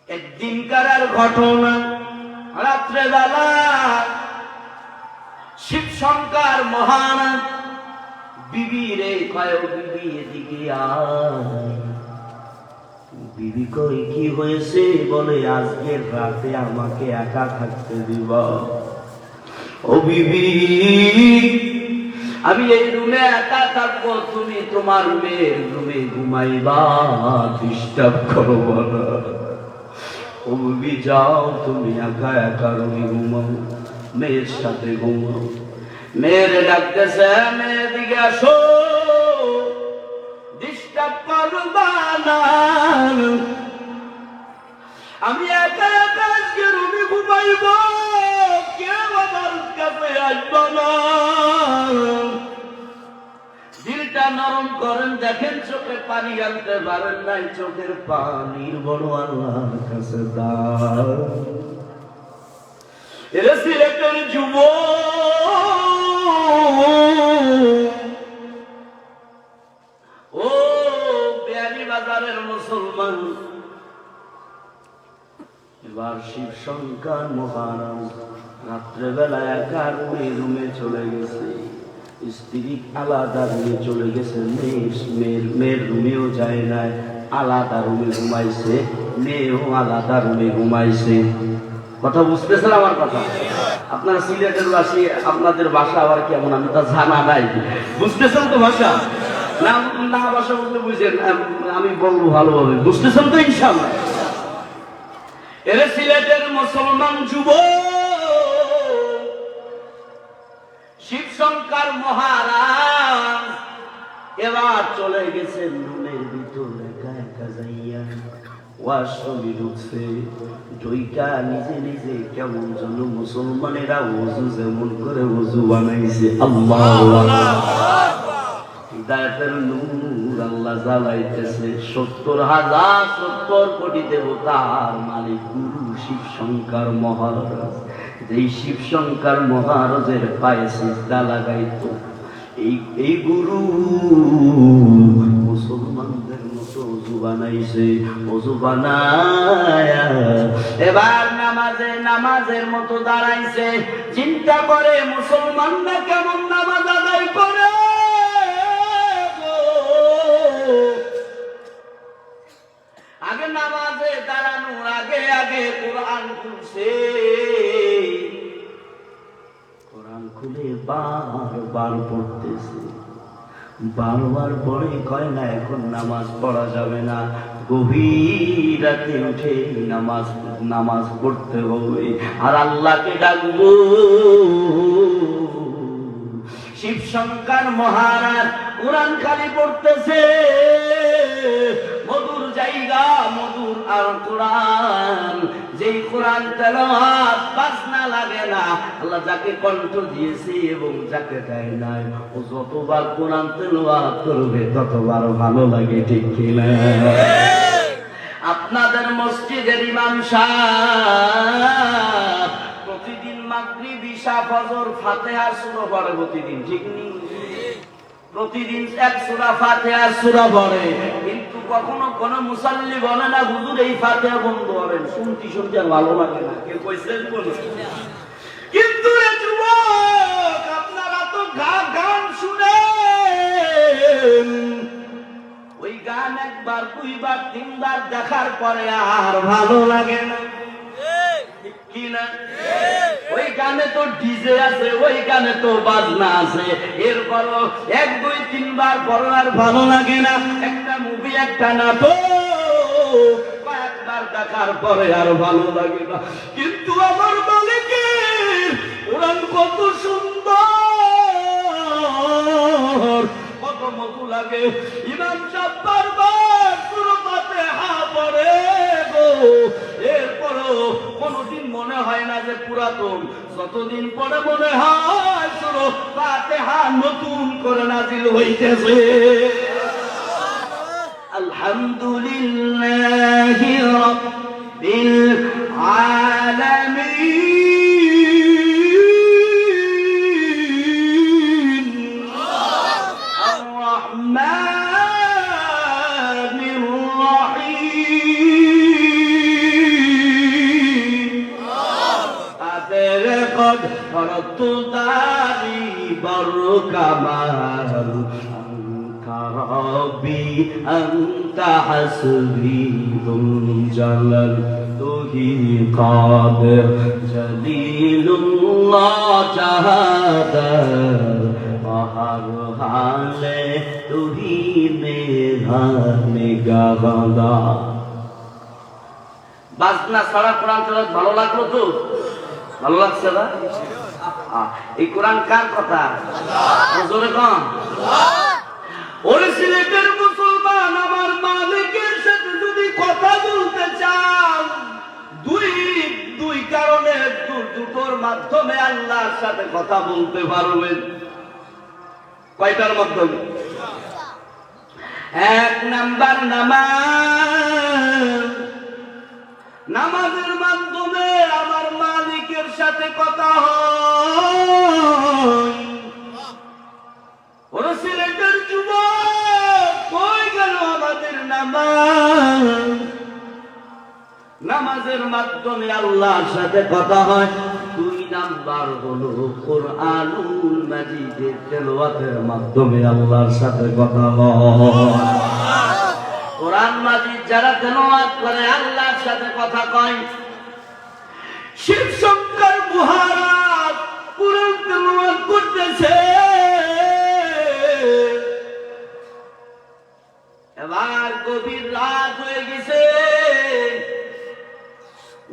একদিনকার ঘটনা, রাত্রেবেলা শিব শঙ্কর মহারাজ বিবি রে কয়, বিবি এদিকে আয়। বিবি কই কি হয়েছে? বলে আজকের রাতে আমাকে একা থাকতে দিবা। ও বিবি, আমি এই রুমে একা থাকবো, তুমি তোমার মেয়ের রুমে ঘুমাইবা, ডিস্টার্ব করবো না। ও বিবি যাও, তুমি একা একা রুমে ঘুমাও, মেয়ের সাথে ঘুমাও। মেয়ের ডাকতেছে, মেয়ের দিকে আসো, ডিস্টার্ব করবা না। আমি একা একা আজকে রুমে ঘুমাইব, কেউ আমার কাছে আসবা না। দিলটা নরম এমন করেন দেখেন চোখে পানি আনতে পারেন নাই, চোখের পানির বড় আল্লাহর কাছে দাও। এরা সিলেটের যুবক, ও বিয়ানীবাজারের মুসলমান, এবার শিব শঙ্কর মহারাজ রাত্রেবেলা একা রুমে চলে গেছে, স্ত্রী আলাদা রুমে চলে গেছে, মেয়ের রুমেও যায় নাই, আলাদা রুমে ঘুমাইছে, মেয়েও আলাদা রুমে ঘুমাইছে। কথা বুঝতেছেন আমার কথা? আপনারা সিলেটের বাসী, আপনাদের ভাষা আবার কেমন আমি তা জানা নাই, বুঝতেছেন তো ভাষা? না না ভাষা বলতে বুঝেন, আমি বলবো ভালোভাবে, বুঝতেছেন তো ইনশাআল্লাহ? এর সিলেটের মুসলমান যুবক শিব শঙ্কর মহারাজ এবার চলে গেছেন রুমের ভিতরে, একা একা যাইয়া ওয়াশরুমে ঢুকছে, ঢুইকা নিজে নিজে কেমন যেন মুসলমানেরা ওযু যেমন করে ওযু বানাইছে, আল্লাহু আকবার, হিদায়াতের নূর আল্লাহ জ্বালাইতেছে। 70,000 কোটি দেবতার মালিক গুরু শিব শঙ্কর মহারাজ, এই শিব শঙ্কর মহারাজের পায়ে সিজদা লাগাইতো এই গুরু মুসলমানদের মতো ওযু বানাইছে। ওযু বানায়া এবার নামাজের মতো দাঁড়াইছে, চিন্তা করে মুসলমানরা কেমন নামাজ আদায় করে। আগে নামাজে দাঁড়ানোর আগে আগে কোরআন খুলছে, কোরআন খুলে বারবার পড়তেছে, বারবার পড়ে কয় না এখন নামাজ পড়া যাবে না, গভীর রাতে উঠে নামাজ পড়তে হবে আর আল্লাহকে ডাকবো। শিব শঙ্কর মহারাজ কোরআন খালি পড়তেছে, মধুর জায়গা, মধুর আর কোরআন, যেই কোরআন তেলাওয়াত বাজনা লাগে না, আল্লাহ যাকে কণ্ঠ দিয়েছে এবং যাকে দেয় নাই, ও যতবার কোরআন তেলাওয়াত করবে ততবার ভালো লাগে, ঠিক কিনা? আপনাদের মসজিদের ইমাম সাহেব প্রতিদিন মাগরিব ইশা ফজর ফাতিহা সূরা পড়ে প্রতিদিন, ঠিক নেই? প্রতিদিন এক সূরা ফাতিহা সূরা পড়ে, কিন্তু কখনো কোন মুসাল্লি বলে না হুজুর এই ফাতিহা বন্ধ করেন, শুনতে আর ভালো লাগে না, কেউ কইছেন বলে? কিন্তু রে যুবক, আপনারা তো গান শুনেন, ওই গান একবার দুইবার তিনবার দেখার পরে আর ভালো লাগে না, কি না? ওই গানে তো ডিজে আছে, ওই গানে তো বাজনা আছে, এরপরও 1 2 3 বার পর আর ভালো লাগে না। একটা মুভি, একটা নাটক কয়েকবার দেখার পরে আর ভালো লাগে না। কিন্তু আমার মালিকের কোরআন কত সুন্দর, কত মধু লাগে। ইমাম সাহেব বারবার সূরা ফাতিহা পড়ে গো, এরপরও কোনদিন মনে হয় না যে পুরাতন, যতদিন পরে মনে হয় সূরা ফাতিহা নতুন করে নাযিল হইতেছে। আলহামদুলিল্লাহি রাব্বিল আলামিন আর রহমানির রহিম আতেরে কদ ফরতু দারি বড় কামাল রব্বি আনতা হাসবি দুল জালাল তুহি কাদের জলিলুল্লাহ জাহাদার হর হালে তুহি মেরা নিগাহদা। বাজনা ছাড়া কোরআন তেলাওয়াত ভালো লাগলো তো? ভালো লাগছে না? এই কোরআন কার কথা? জোরে কম। ওরে সিলেটের মুসলমান, আমার মালিকের সাথে যদি কথা বলতে চান, দুই কারণে, দুটোর মাধ্যমে আল্লাহর সাথে কথা বলতে পারবেন। কয়টার মাধ্যমে? এক নাম্বার নামাজ, নামাজের মাধ্যমে আমার মালিকের সাথে কথা হয়। ওরা সিলেটের যুবক, কই গেল আমাদের নামাজ? নামাজের মাধ্যমে আল্লাহর সাথে কথা হয়। দুই নাম্বার হলো কোরআনুল মাজিদের তেলাওয়াতের মাধ্যমে আল্লাহর সাথে কথা হয়। কোরআন মাজিদ যারা তেলাওয়াত করে আল্লাহর সাথে কথা কয়। শিব শঙ্কর মহারাজ কোরআন তেলাওয়াত করতেছে, এবার গভীর রাত হয়ে গেছে,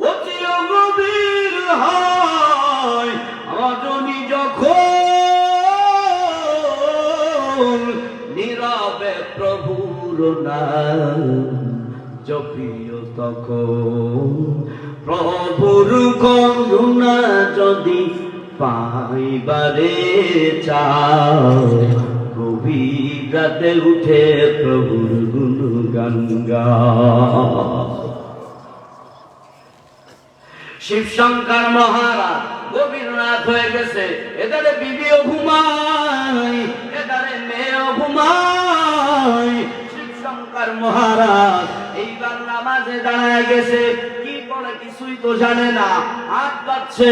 অতিও গভীর হয়। রজনী যখন নীরবে প্রভুর নাম জপিও তখন প্রভুর করুণা যদি পাইবারে চাও, গভীর রাতে উঠে প্রভুর গুণগান গাও। শিব শঙ্কর মহারাজ গভীর রাত হয়ে গেছে, এদারে বিবিও ঘুমায়, এদারে মেয়েও ঘুমায়। শিব শঙ্কর মহারাজ এইবার নামাজে দাঁড়ায় গেছে, কি পড়ে কিছুই তো জানে না। হাত পাচ্ছে,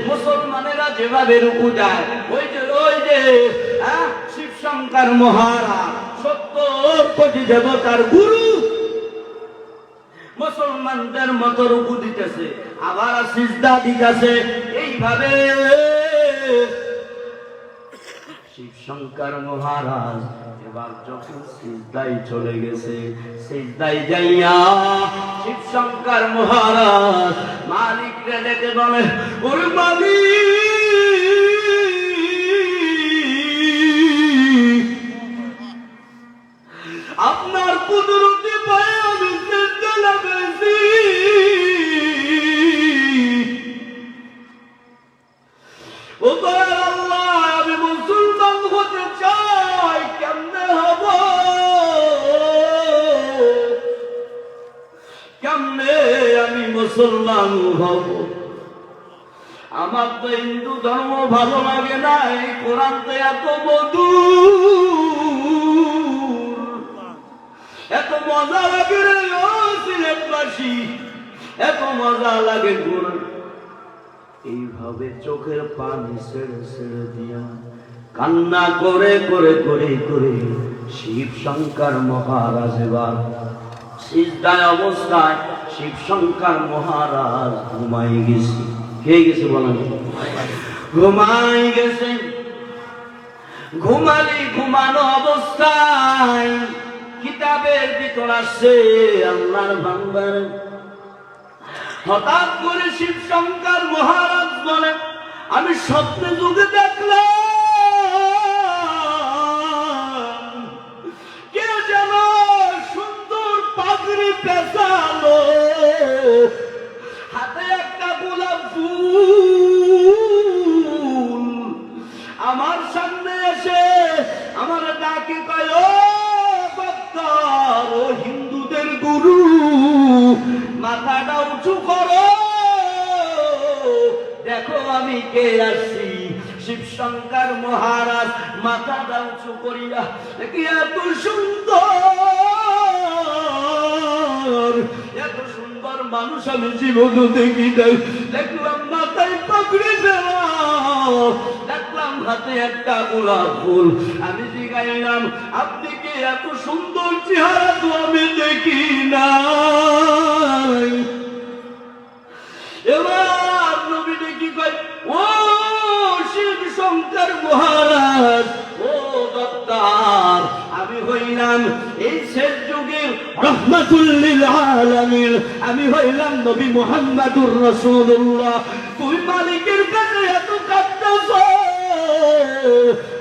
মুসলমানেরা যেভাবে রুকু যায়, ওই যে শিব শঙ্কর মহারাজ 70 কোটি দেবতার গুরু মুসলমানদের মতো রুকু দিতেছে, আবার সিজদা দিতেছে। এইভাবে শিব শঙ্কর মহারাজ এবার যখন সিজদায় চলে গেছে, সিজদায় যাইয়া শিব শঙ্কর মহারাজ মালিককে ডেকে বলে, ওরে মালিক, আপনার কুদরতি পায়ে আমি সিজদা লাগাইছি, ও দয়াল আল্লাহ, আমি মুসলমান হতে চাই, কেমনে হব, কেমনে আমি মুসলমান হব? আমার তো হিন্দু ধর্ম ভালো লাগে না, এই কোরআন তো এত মধুর, এত মজা লাগে রে ও সিলেটবাসী, এত মজা লাগে কোরআন। এইভাবে চোখের পানি ছেড়ে ছেড়ে দিয়া কান্না করে করে করে করে শিব শঙ্কর মহারাজ এবার সিজদায় অবস্থায় শিব শঙ্কর মহারাজ ঘুমাই গেছে। কে গেছে বলেন? ঘুমাই গেছে। ঘুমানো অবস্থায় কিতাবের ভিতর আসছে আল্লাহর বান্দার। হঠাৎ করে শিব শঙ্কর মহারাজ বলে, আমি স্বপ্নে যুগে দেখলাম কে যেন সুন্দর পাগড়ি পেঁচালো, হাতে একটা গোলাপ ফুল, আমার সামনে এসে আমার ডাকে কয়, ও বক্তার, ও হিন্দুদের গুরু, মাথাটা উঁচু করো, দেখো আমি কে আসছি। শিব শঙ্কর মহারাজ মাথাটা উঁচু করিয়া কি এত সুন্দর, এত সুন্দর মানুষ আমি জীবন দেখি নাই। দেখলাম মাথায় পাগড়ি দেওয়া, দেখলাম হাতে একটা গোলাপ ফুল। আমি জিজ্ঞাসলাম, আপনি কি এত সুন্দর চেহারা তো আমি দেখি নাই। এবার নবী দেখি কয়, ও শিব শঙ্কর মহারাজ, ও দত্তার, আমি হইলাম এই শেষ যুগের রহমাতুল লিল আলামিন, আমি হইলাম নবী মুহাম্মদুর রাসূলুল্লাহ। তুই মালিকের কাছে এত কাঁদতেছ,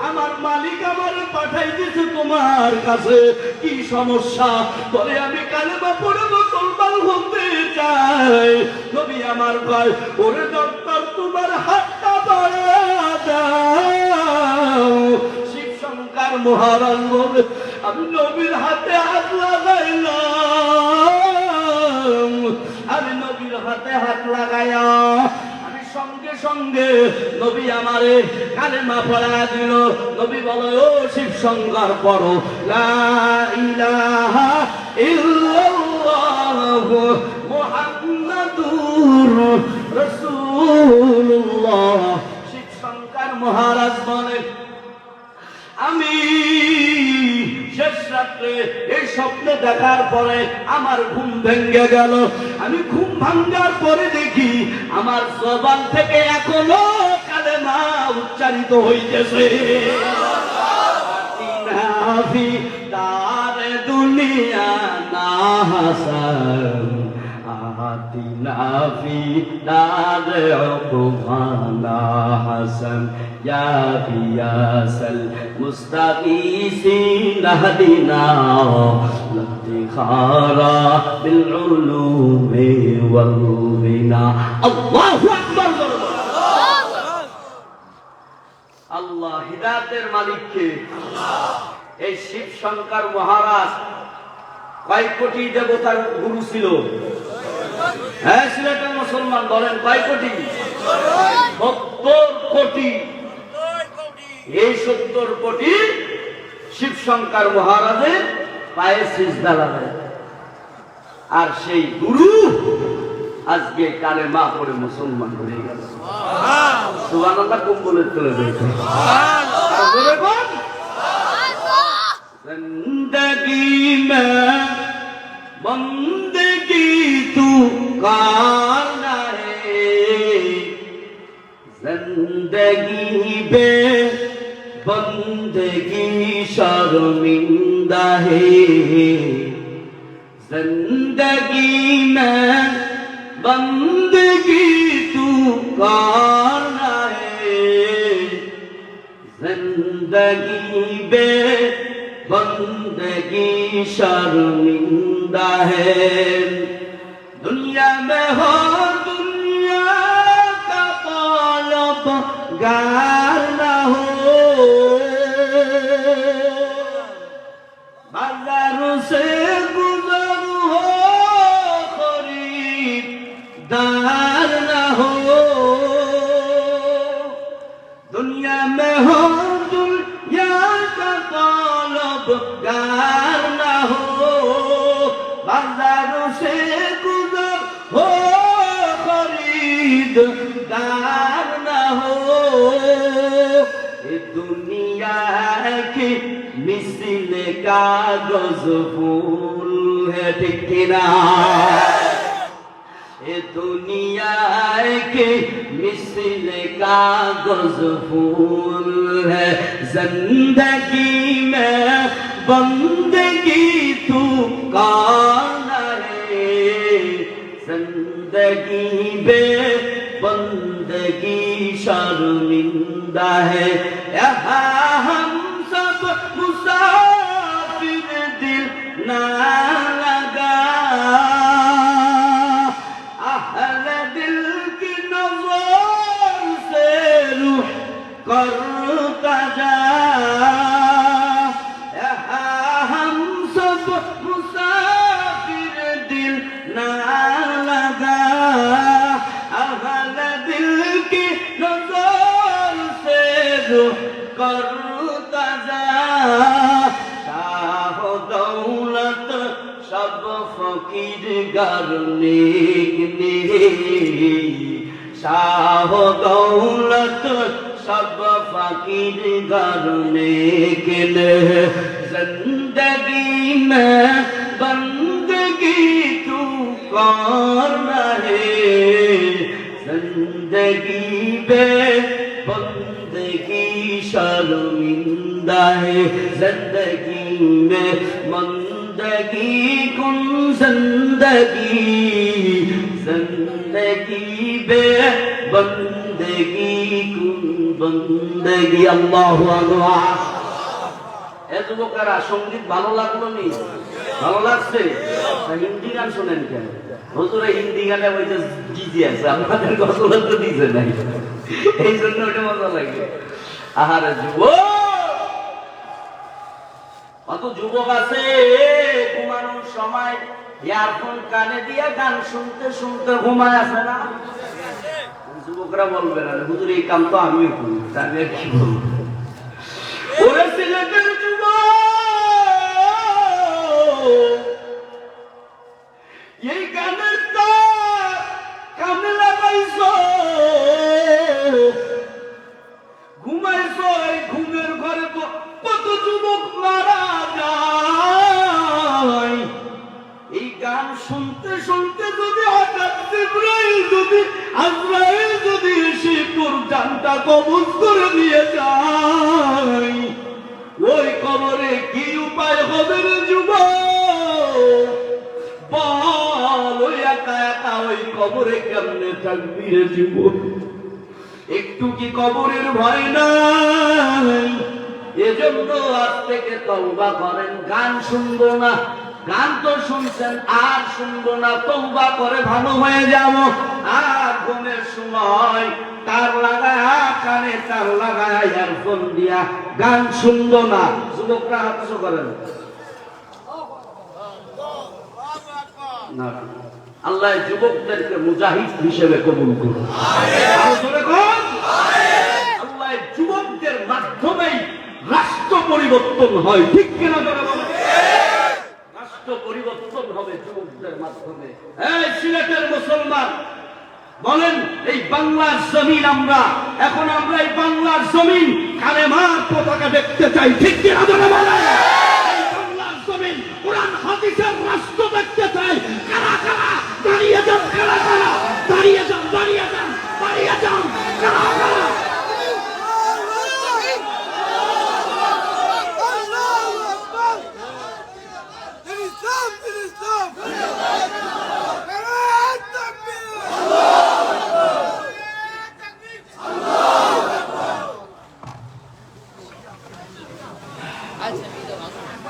আমার মালিক আমারে পাঠাই দিয়েছে তোমার কাছে, কি সমস্যা? বলে আমি কালেমা পড়ে মুসলমান হতে চাই। নবী আমার কয়, ওরে দত্তর, তোমার হাতটা বাড়া দাও। শিব শঙ্কর মহারাজ বলে, আমি নবীর হাতে হাত লাগাইলাম, আমি নবীর হাতে হাত লাগাইয়া আমি সঙ্গে সঙ্গে নবী আমারে কালেমা পড়া দিল। নবী বলে, ও শিব শঙ্কর পড়ো লা ইলাহা ইল্লাল্লাহ মুহাম্মাদুর রাসূলুল্লাহ। শিব শঙ্কর মহারাজ বলে, আমি শেষ রাত্রে এই স্বপ্ন দেখার পরে আমার ঘুম ভেঙে গেল। আমি ঘুম ভাঙ্গার পরে দেখি আমার জবান থেকে এখনো কালেমা উচ্চারিত হইতেছে। নাফি তার দুনিয়া না হাসান, আতিনা ফি দার উকবানা হাসান, ইয়া গিয়াসাল মুস্তাগীসিন হাদিনা লফতিখারা বিল উলুমি ওয়াল গিনা। আল্লাহু আকবার। আল্লাহ হিদায়াতের মালিক কে? এই শিব শঙ্কর মহারাজ কয় কোটি দেবতার গুরু ছিল? হ্যাঁ, সিলেটের মুসলমান বলেন কয় কোটি? 70 কোটি। এই 70 কোটি শিব শঙ্কর মহারাজের পায়ে সিজদা লাগায়। আর সেই গুরু আজকে কালেমা পড়ে মুসলমান হয়ে গেল। সুবহানাল্লাহ। কুম্বলের তলে রয়েছে। জিন্দগি মে বন্দগি তু करना है, जिंदगी बे बंदगी शर्मिंदा है, जिंदगी में बंदगी तू करना है, जिंदगी बे बंदगी शर्मिंदा है। दुनिया में हो दुनिया का तलब गार न हो, बाजार से गुजर हो खरीदार न हो। दुनिया में हो दुनिया का तलब गार न हो, बाजार से हो खरीदार न हो। ये दुनिया की मिसल कागज फूल है, ठीक ना? ये दुनिया की मिसल कागज फूल है, जिंदगी में बंदगी तू करना है, जिंदगी बे बंदगी शर्मिंदा है। यहाँ हम सब मुसाफिर दिल ना लगा, अहले दिल की नज़र से रूह करता जा। करता जा शाह दौलत सब फकीर गरनेक ने, शाह दौलत सब फकीर गरनेक ने। जिंदगी में बंदगी तू करना है, जिंदगी में बंदगी शर्मिंदा है, जिंदगी में बंदगी कुन जिंदगी, जिंदगी में बंदगी कुन बंदगी। अल्लाहु আকবার। এ যুবকেরা সঙ্গীত ভালো লাগলো নি? ভালো লাগছে? হিন্দি গান শোনেন কেন? হুজুরে হিন্দি গানে ওই যে ডিজে আছে, আপনাদের গজল তো ডিজে নাই, এই জন্য ওটা মজা লাগে। আহারে যুবক, কত যুবক আছে ঘুমানোর সময় ইয়ারফোন কানে দিয়ে গান শুনতে শুনতে ঘুমায় আছে না? যুবকরা বলবে না হুজুর এই কাম তো আমিও করি, আমি আর কি বলবো। ওরে সিলেটের যুবক, এই গানের তার কানে লাগাইছো, ঘুমাইছো, এই ঘুমের ঘরে তো কত যুবক মারা যায়। এই গান শুনতে শুনতে যদি হঠাৎ জিবরাইল যদি আজরাইল যদি এসে তোর জানটা কবজ করে নিয়ে যায়, ওই কবরে কি উপায় হবে রে যুবক? বল, ওই একা একা ওই কবরে কেমনে থাকবি রে যুবক? একটু কি কবরের ভয় নাই? এজন্য আজ থেকে তওবা করেন, গান শুনবো না। গান তো শুনছেন, আর শুনবো না, তওবা করে ভালো হয়ে যাব। আর ঘুমের সময় তার লাগায়া, কানে তার লাগায়া, ইয়ারফোন দিয়া গান শুনবো না। যুবকরা হাত উঁচু করেন না। আল্লাহ যুবকদেরকে মুজাহিদ হিসেবে কবুল করুন। আল্লাহ যুবকদের মাধ্যমেই রাষ্ট্র পরিবর্তন হয়, ঠিক কিনা যারা বলেন? রাষ্ট্র পরিবর্তন হবে যুবকদের মাধ্যমে। এই সিলেটের মুসলমান বলেন, এই বাংলার জমিন আমরা এখন, আমরা এই বাংলার জমিন কালেমার পতাকা দেখতে চাই, ঠিক কিনা যারা বলেন? এই বাংলার জমিন কোরআন হাদিসের রাষ্ট্র দেখতে চাই। কারা কারা দাঁড়িয়ে যান, কারা কারা দাঁড়িয়ে যান, দাঁড়িয়ে যান, দাঁড়িয়ে যান, কারা কারা?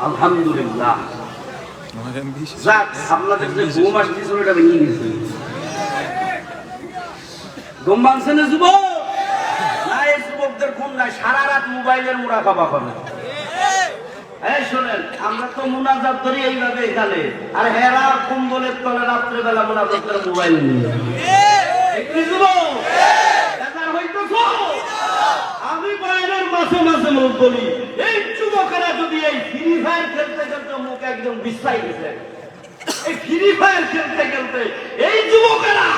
আলহামদুলিল্লাহ। আপনাদের যে ঘুম আসছিল এটা ভেঙে গেছে। ঘুম ভাঙছে না যুবক? না, এই যুবকদের ঘুম নাই, সারা রাত মোবাইলের মুরাকাবা করে। এই শোনেন, আমরা তো মুনাজাত করি এইভাবে এখানে, আর হেরা কম্বলের তলে রাত্রেবেলা মুনাজাত করে মোবাইল নিয়ে। আমি বাইরের মাঝে মাঝে মুখ বলি, এই যুবকেরা যদি এই ফ্রি ফায়ার খেলতে খেলতে মুখ একদম বিশ্রাই গেছে, এই ফ্রি ফায়ার খেলতে খেলতে এই যুবকেরা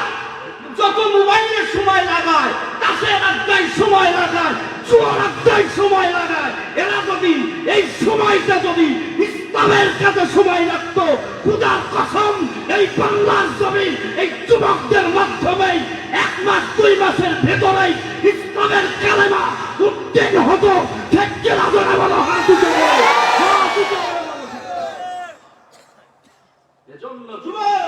যত মোবাইলের সময় লাগায়, তাসের আড্ডায় সময় লাগায়, জুয়ার আড্ডায় সময় লাগায়, এরা যদি এই সময়টা যদি ইসলামের কাছে সময় রাখতো, খোদার কসম এই বাংলার জমিন এই যুবকদের মাধ্যমেই 1 মাস 2 মাসের ভেতরেই ইসলামের কালেমা উত্তীর্ণ হতো। ঠিক কিনা বলে বলো? এজন্য যুবক,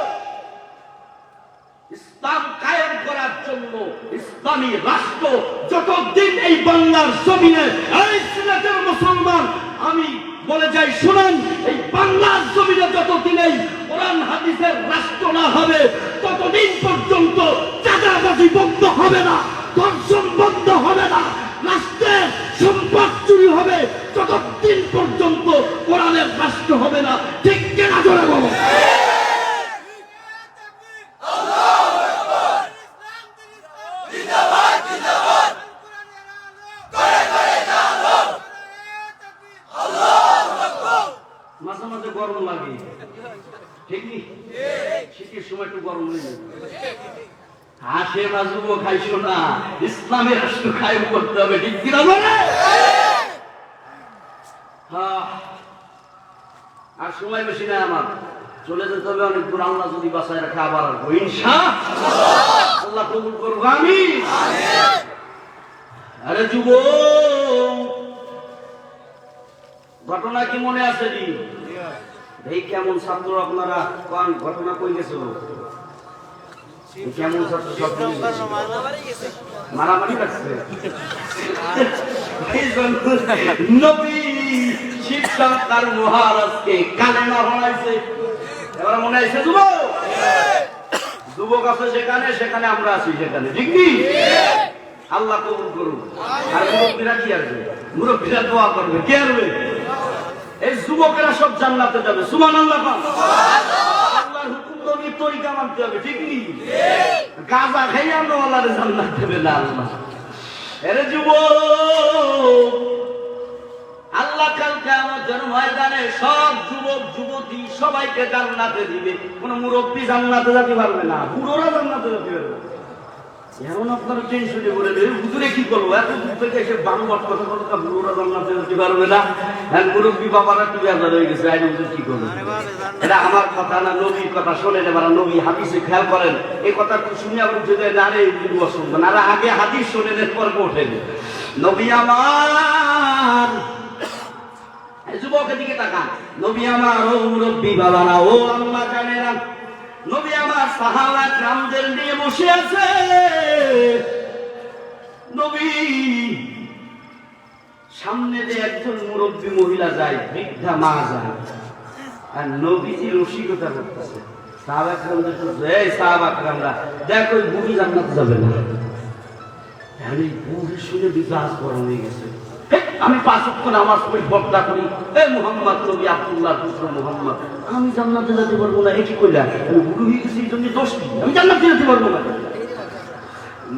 ইসলাম কায়েম করার জন্য ইসলামী রাষ্ট্র যতদিন এই বাংলার জমিনে, এই সিলেটের মুসলমান আমি বলে যাই শুনেন, এই বাংলার জমিনে যতদিন এই কোরআন হাদিসের রাষ্ট্র না হবে, ততদিন পর্যন্ত চাঁদাবাজি বন্ধ হবে না, ধর্ষণ বন্ধ হবে না, রাষ্ট্রের সম্পদ চুরি হবে, ততদিন পর্যন্ত কোরআনের রাষ্ট্র হবে না। ঠিক কিনা জোরে বলো? মাঝে মাঝে গরম লাগে, ঠিক নি? শীতের সময় একটু গরম লাগে, হাসে বাজবো খাইছো না, ইসলামের রাষ্ট্র কায়েম করতে হবে, ঠিক কিনা বলে? আর সময় বেশি নাই আমার, চলে যেতে হবে অনেক দূর। আল্লাহ যদি বাঁচায় রাখে আবার আসবো ইনশাআল্লাহ, কবুল করবো আমি। আরে যুবক, ঘটনা কি মনে আছে নি? এই কেমন ছাত্র আপনারা কোন ঘটনা কই গেছিল? কেমন ছাত্র সব মারামারি করছে? নবী শিক্ষক তার মহারাজকে কালেমা পড়াইছে। এবার মনে আছে যুবক? যুবক আছে সেখানে, সেখানে আমরা আছি সেখানে, ঠিক কি? আল্লাহ কবুল করুন। আর মুরব্বীরা কি আসবে? মুরব্বীরা দোয়া করবে, কে আসবে? এই যুবকেরা সব জান্নাতে যাবে। সুবহানাল্লাহ। আল্লাহর হুকুম নবীর তরিকা মানতে হবে, ঠিক নেই? গাঁজা খাইয়ে আমরা আল্লাহর জান্নাত দেবে না আল্লাহ। এরে যুবক, আল্লাহ কাল কিয়ামতের ময়দানে সব যুবক যুবতী সবাইকে জান্নাতে দিবে। কোন মুরব্বী জান্নাতে যেতে পারবে না, বুড়োরা জান্নাতে যেতে পারবে না। এখন আপনারা টেনশনে বলে হুজুরে কি করবো, এত দূর থেকে এসে বাংলার কথা কথা বুড়োরা জান্নাতে যেতে পারবে না, মুরব্বী বাবারা একটু বেজার হয়ে গেছে, আইন হুজুর কি করবো? এটা আমার কথা না, নবীর কথা শোনেন। এবার নবী হাদিসে খেয়াল করেন, এই কথা শুনে আবার যদি না রে অসুবিধা না, আগে হাদিস শোনেন এরপর ওঠেন। নবী আমার, যুবকের দিকে তাকান, নবী আমার, ও মুরব্বী বাবারা, ও আম্মা জানেরা, নবী আমার সাহাবা কিরামদের নিয়ে বসে আছে। নবী সামনে যে একজন মুরব্বী মহিলা যায়, বৃদ্ধা মা যায়, আর নবীজি রসিকতা করতেছে। সাহাবা কিরামদের বলছে, এই সাহাবা কিরামরা দেখো, ওই বুড়ি জান্নাতে যাবে না। আমি বুড়ি শুনে বিকাশ গরম হয়ে গেছে। আমি 5 ওয়াক্ত নামাজ পড়ি, বর্দা করি, এ মুহাম্মদ নবী আব্দুল্লাহ পুত্র মুহাম্মদ, আমি জান্নাতে যেতে পারবো না। কি কইলা? আমি বুড়ো হয়ে গেছি, এই জন্য দোষ নেই, আমি জান্নাতে যেতে পারবো না।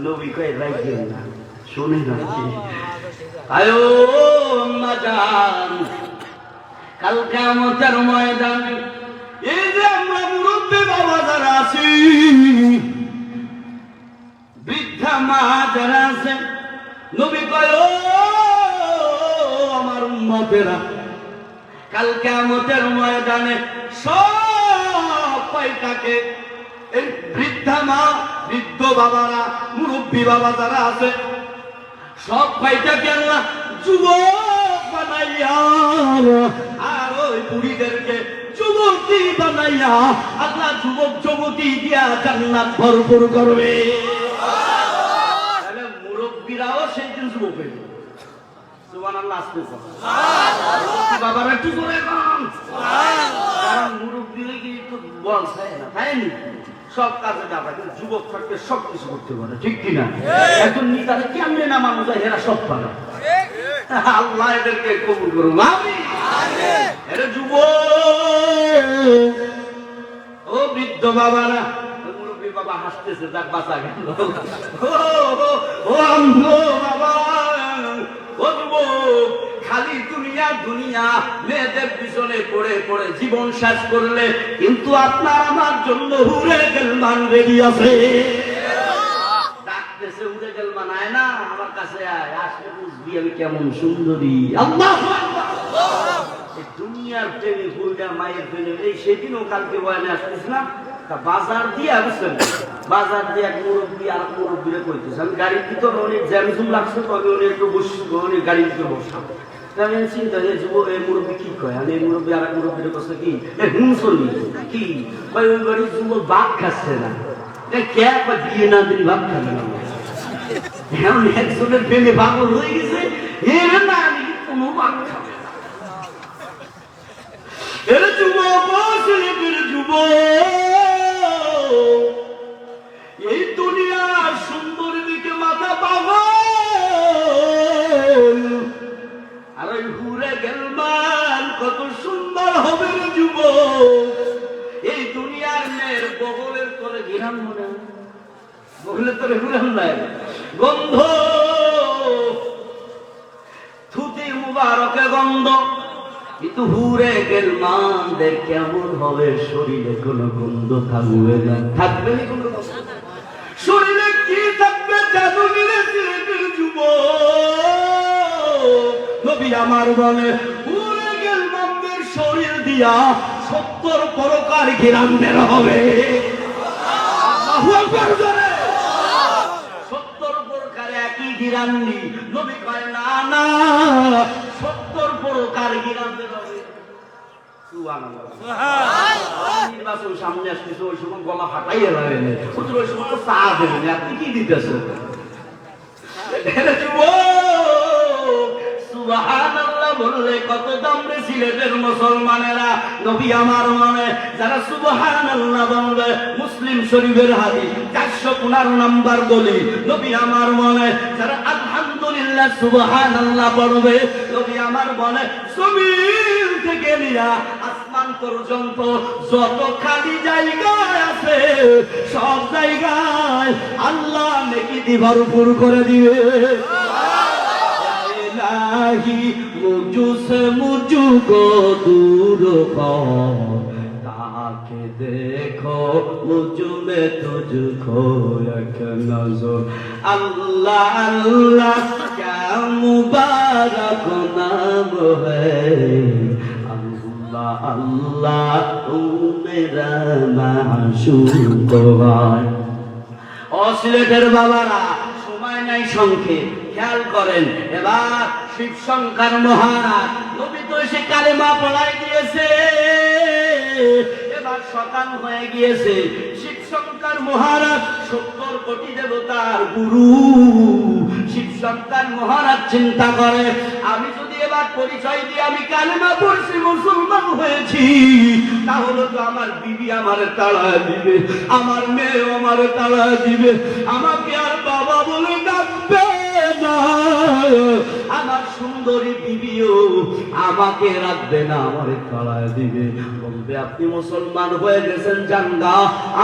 নবী কয় রাইখেন না, শোনেন না, আয়ো আম্মা জান, কাল কিয়ামতের ময়দানে এই যে আমরা মুরব্বী বাবা যারা আছি, বৃদ্ধা মা যারা আছে, নবী কয় ও আমার উম্মতেরা, কাল কিয়ামতের ময়দানে সব কয়টাকে, এই বৃদ্ধা মা, বৃদ্ধ বাবারা, মুরব্বী বাবা যারা আছে, সব কয়টাকে আল্লাহ যুবক বানাইয়া, আর ওই বুড়িদেরকে যুবতী বানাইয়া আল্লাহ যুবক যুবতী দিয়া জান্নাত ভরপুর করবে। তাহলে মুরব্বীরাও সেই দিন যুবক হয়ে যাবে। সুবহানাল্লাহ। আসতে বাবারা কি করে কারণ মুরব্বী কি একটু বল চায় না, তাই নি? সব কাজে যাবে, কিন্তু যুবক থাকতে সব কিছু করতে পারে, ঠিক কিনা? এখন নিতারে কেমনে নামানো যায়, এরা সব পারে। আল্লাহ এদেরকে কবুল করুন। এরা যুবক, ও বৃদ্ধ বাবারা, মুরব্বী বাবা হাসতেছে, যাক বাঁচা গেল। ও আম্মু বাবা, ও যুবক, খালি দুনিয়া দুনিয়া মেয়েদের পিছনে পড়ে পড়ে জীবন শেষ করলে, কিন্তু আপনার আমার জন্য হুরে গেলমান রেডি আছে। ডাকতেছে হুরে গেলমান, আয় না আমার কাছে, আয়, আসলে বুঝবি আমি কেমন সুন্দরী। আল্লাহু আকবার। এই দুনিয়ার প্রেমে ভুলটা মায়ের প্রেমে, এই সেদিনও কালকে বয়ানে আসতেছিলাম, বাজার দিয়ে আসছেন, বাজার দিয়ে এক মুরব্বী আর এক মুরব্বীরা কইতেছে, আমি গাড়ির ভিতরে অনেক জ্যামজুম লাগছে, তবে উনি একটু বসবো, অনেক গাড়ির ভিতরে বসলাম। আমি চিন্তা যে যুবক, এই মুরব্বী কি কয়, আমি এই মুরব্বী আর এক মুরব্বীর কাছে কি হুঁসনি কি কয়, ওই বাড়ির যুবক ভাত খাচ্ছে না, কে দিয়ে না তিনি ভাত খাবে না। এমন একজনের প্রেমে পাগল হয়ে গেছে, এর না আমি কোনো ভাত খাবে না। এর যুবক, ছেলেদের যুবক, এই দুনিয়ার সুন্দর দিকে মাথা পাবো, আর ওই হুরে গেলমান কত সুন্দর হবে রে যুবক। এই দুনিয়ার মেয়ের বগলের তলে ঘিরান মনে, বগলের তলে ঘিরান নাই, গন্ধ, থুতি মুবারকে গন্ধ, কিন্তু হুরে গেলমানদের কেমন হবে, শরীরে কোনো গন্ধ থাকবে না, থাকবে না কোনো গন্ধ, শরীরে কি থাকবে জাদু মিলে ছেলেদের যুবক। নবী আমার বলে, হুরে গেলমানদের শরীর দিয়া 70 প্রকার ঘিরান বের হবে। আল্লাহু আকবার। 70 প্রকার একই ঘিরান নি, নবী কয় না না, 70 প্রকার ঘিরান বের হবে। সুবহানাল্লাহ। নির্বাচন সামনে আসতেছে, ওই সময় গলা ফাটাইয়া যাবেন, ওই সময় চা দেবেন, আপনি কি দিতেছেন? সুবহানাল্লাহ বললে কত দাম রে সিলেটের মুসলমানেরা। নবী আমার মনে যারা সুবহানাল্লাহ বলবে, মুসলিম শরীফের হাদিস 415 নাম্বার বলি, নবী আমার মনে যারা আলহামদুলিল্লাহ সুবহানাল্লাহ বলবে, নবী আমার মনে জমিন থেকে নিয়া আসমান পর্যন্ত যত খালি জায়গায় আছে সব জায়গায় আল্লাহ নেকি দিয়ে ভরপুর করে দিবে। ইলাহি মুঝসে মুঝকো দূর কর, তাকে দেখো মুঝ में तुझको एक नजर। अल्लाह अल्लाह क्या मुबारक नाम है, अल्लाह अल्लाह तू मेरा माशूक है। সিলেটের বাবারা সময় নাই সংক্ষেপ, খেয়াল করেন। এবার শিব শঙ্কর মহারাজ নবী তো এসে কালেমা পড়াই দিয়েছে, এবার শতান হয়ে গিয়েছে। শিব শঙ্কর মহারাজ 70 কোটি দেবতার গুরু। শিব শঙ্কর মহারাজ চিন্তা করে, আমি যদি এবার পরিচয় দিয়ে আমি কালেমা পড়ছি মুসলমান হয়েছি, তাহলে তো আমার বিবি আমারে তাড়া দিবে, আমার মেয়ে আমারে তাড়া দিবে, আমাকে আর বাবা বলে ডাকবে না, আমার সুন্দরী বিবিও আমাকে রাখবে না, আমারে তাড়া দিবে, বলবে আপনি মুসলমান হয়ে গেছেন জানগা,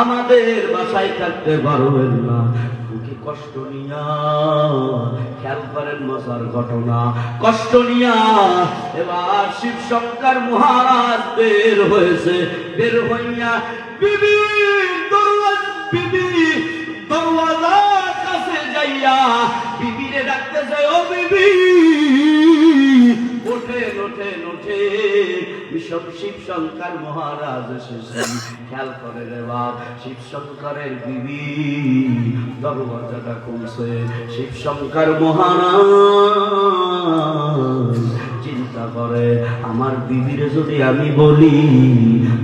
আমাদের বাসায় থাকতে পারবেন না। কষ্ট নিয়া, খেয়াল করেন মজার ঘটনা, কষ্ট নিয়া এবার শিব শঙ্কর মহারাজ বের হয়েছে। বের হইয়া বিবি দরওয়াজার কাছে যাইয়া বিবিরে ডাকতেছে, ও বিবি ওঠেন ওঠেন ওঠেন। শিব শঙ্কর মহারাজ এসেছেন। খেয়াল করে রে বাপ, শিব শঙ্করের বিবি দরওয়াজাটা খুলছে। শিব শঙ্কর মহারাজ চিন্তা করে, আমার বিবিরে যদি আমি বলি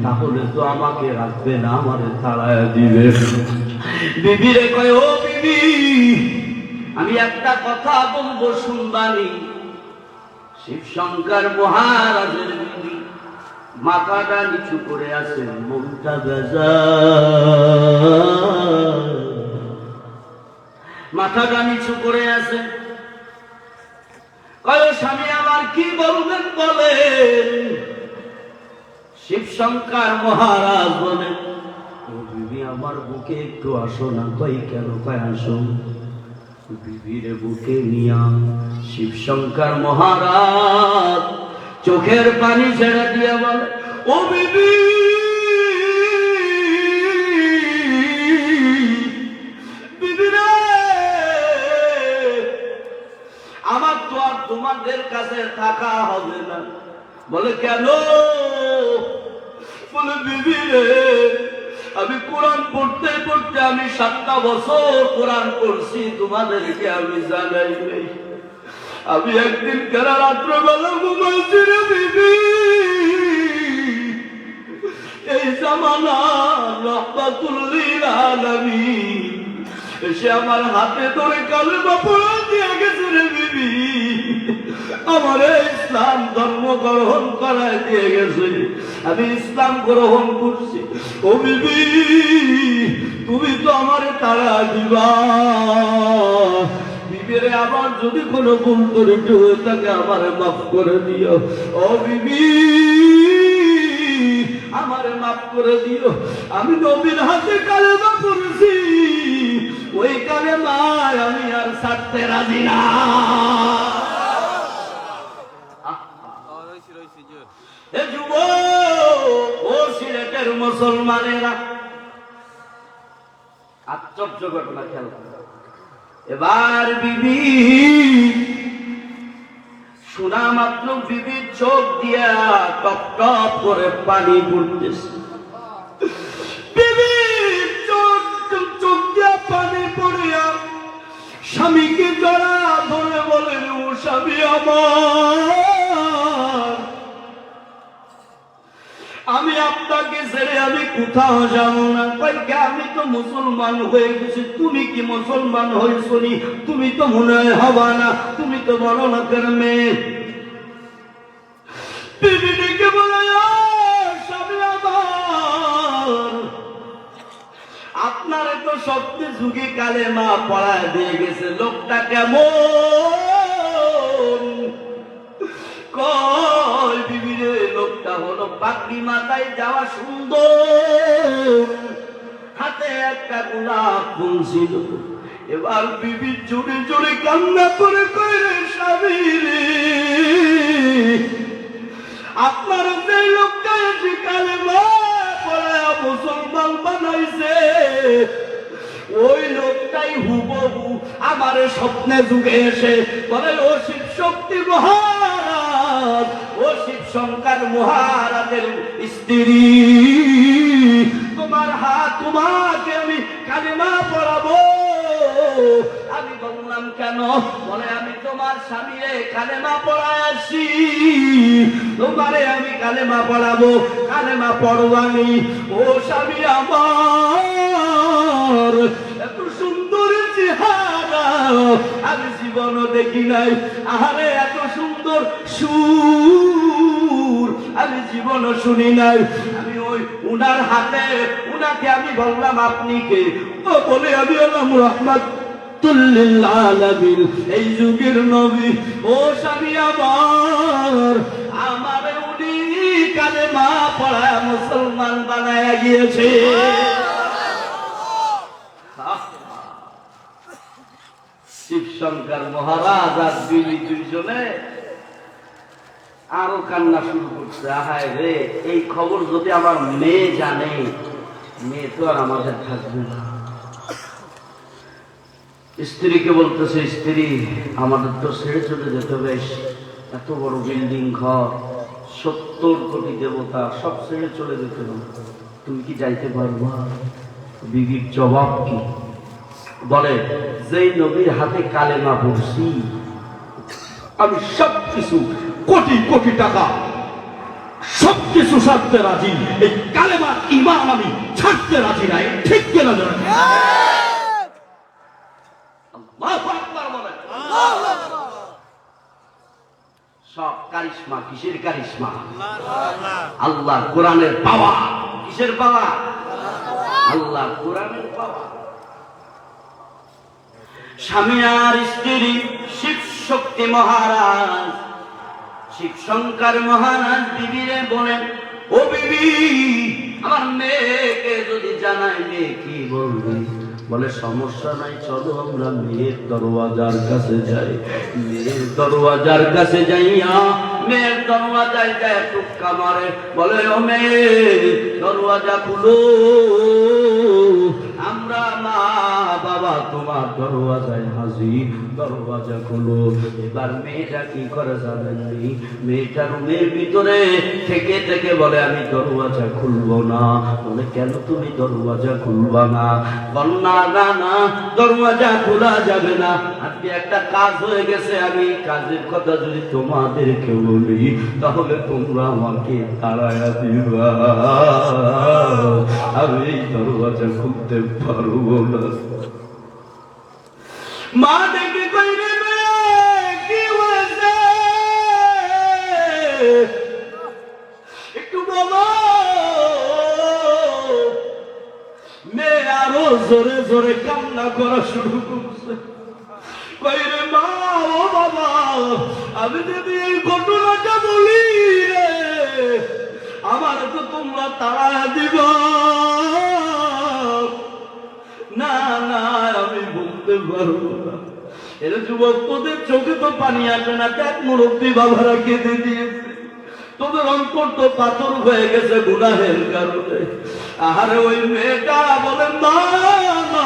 তাহলে তো আমাকে রাখবে না, আমারে তাড়ায় দিবে। বিবিরে কয়, ও বিবি আমি একটা কথা বলবো শুনবানি। শিব শঙ্কর মহারাজের বিবি মাথাটা নিচু করে আছে, মনটা বেজার, মাথাটা নিচু করে আছে। কয় স্বামী আমার কি বলবেন বলেন। শিব শঙ্কর মহারাজ বলেন, ও বিবি আমার বুকে একটু আসো না। কই কেন? কয় আসো। বিবিরে বুকে নিয়া শিব শঙ্কর মহারাজ চোখের পানি ছেড়ে দিয়ে বলে, ও বিবি বিবিরে আমার তো আর তোমাদের কাছে থাকা হবে না। বলে কেন? বলে বিবিরে আমি কোরআন পড়তে পড়তে আমি 7টা বছর কোরআন পড়ছি, তোমাদেরকে আমি জানাই নাই। আমি একদিন কেনা রাত্রবেলা ঘুমাইছি রে বিবি, এই জামানা রাহমাতুল লিল আলামিন এসে আমার হাতে ধরে কালেমা পড়া দিয়ে গেছে রে বিবি, আমার ইসলাম ধর্ম গ্রহণ করায় দিয়ে গেছে, আমি ইসলাম গ্রহণ করছি। ও বিবি তুমি তো আমারে তাড়া দিবা, বিবিরে আমার যদি কোনো ভুল ত্রুটি হয়ে থাকে আমারে মাফ করে দিও। ও বিবি আমারে মাফ করে দিও, আমি নবীর হাতে কালেমা পড়েছি, ওই কালেমায় আমি আর ছাড়তে রাজি না। হে যুবক, ও সিলেটের মুসলমানেরা, আশ্চর্য ঘটনা খেয়াল করো। এবার বিবি শোনা মাত্র বিবির চোখ দিয়া টপ টপ করে পানি পড়তেছে। বিবির চোখ দিয়া পানি পড়িয়া স্বামীকে জড়া ধরে বলেন, ও স্বামী আমার, আমি আপনাকে ছেড়ে আমি কোথাও যাব না। কয়েকে আমি তো মুসলমান হয়ে গেছি, তুমি কি মুসলমান হয়েছো নি? তুমি তো মনে হয় হবা না, তুমি তো বড় লোকের মেয়ে। বিবিকে বলে, স্বামী আমার, আপনারে তো সত্যি যুগে কালেমা পড়ায় দিয়ে গেছে, লোকটা কেমন? কয় বিবিরে লোক পাগড়ি মাথায় যাওয়া সুন্দর, হাতে একটা গোলাপ ফুল ছিল। এবার বিবি জোরে জোরে কান্না করে কইরে, স্বামী রে, আপনার যে লোকটা এসে কালেমা পড়ায়া মুসলমান বানাইছে, ওই লোকটাই হুবহু আমার স্বপ্নে যুগে এসে বলে, ও শিব শক্তি মহারাজ, ও শিব শঙ্কর মহারাজের স্ত্রী, তোমাকে আমি কালেমা পড়াবো। আমি বললাম কেন? বলে, আমি তোমার স্বামীরে কালেমা পড়াইছি, তোমারে আমি কালেমা পড়াবো। কালেমা পড়বানি? ও স্বামী আমার, এত সুন্দর চেহারা আমি জীবনও দেখি নাই। আহারে, এত সুন্দর সুর আমি জীবনও শুনি নাই। আমি ওই উনার হাতে, উনাকে আমি বললাম, আপনি কে? ও বলে, আমি হলাম রাহমাতুল্লিল আলামিন, এই যুগের নবী। ও স্বামী আমার, আমারে উনি কালেমা পড়া মুসলমান বানায়া গিয়েছে। শিব শঙ্কর মহারাজ আর বিবি দুইজনে আরো কান্না শুরু করছে। আহায় রে, এই খবর যদি আমার মেয়ে জানে, মেয়ে তো আর আমাদের থাকবে না। স্ত্রীকে বলতেছে, স্ত্রী, আমাদের তো ছেড়ে চলে যেতে হবে, এত বড় বিল্ডিং, ঘর, 70 কোটি দেবতা, সব ছেড়ে চলে যেতে হবে, তুমি কি যাইতে পারবা? বিবির জবাব কি? বলে, যেই নবীর হাতে কালেমা পড়ছি, আমি সবকিছু, কোটি কোটি টাকা, সবকিছু ছাড়তে রাজি, এই কালেমার ঈমান আমি ছাড়তে রাজি নাই। ঠিক কিনা? সব কারিশমা। কিসের কারিশমা? আল্লাহ কোরআনের পাওয়া। কিসের পাওয়া? আল্লাহ কোরআনের পাওয়া। স্বামী আর স্ত্রী শিব শক্তি মহারাজ, শিব শঙ্কর মহারাজ বিবিরে বলেন, ও বিবি, আমার মেয়েকে যদি জানাই, মেয়ে কি বলবে? বলে, সমস্যা নাই, চলো আমরা মেয়ের দরওয়াজার কাছে যাই। মেয়ের দরওয়াজার কাছে যাইয়া মেয়ের দরওয়াজায় যায় টুক্কা মারে, বলে, ও মেয়ে, দরওয়াজা খুলো, আমরা মা বাবা তোমার দরওয়াজায় হাজির, দরওয়াজা খুলো। এবার মেয়েটা কি করে জানেননি? মেয়েটা রুমের ভিতরে থেকে থেকে বলে, আমি দরওয়াজা খুলবো না। বলে, কেন তুমি দরওয়াজা খুলবা না? বন্যা না না, দরওয়াজা খোলা যাবে না। আজকে একটা কাজ হয়ে গেছে, আমি কাজের কথা যদি তোমাদেরকে বলি, তাহলে তোমরা আমাকে তাড়াইয়া দিবা, আমি এই দরওয়াজা খুলতে পারবো না। মা ডেকে কইরে, কি হয়েছে একটু বলো। মেয়ে আরো জোরে জোরে কান্না করা শুরু করছে। কইরে, মা, ও বাবা, আমি যদি এই ঘটনাটা বলি রে, আমার তো তোমরা তাড়া দিবা। না না, আমি বলতে পারবো না। এর যুবক, তোদের চোখে তো পানি আসে না, দেখ মুরব্বী বাবারা কেঁদে দিয়েছে, তোদের অন্তর তো পাথর হয়ে গেছে গুনাহের কারণে। আরে ওই মেয়েটা বলে, না না,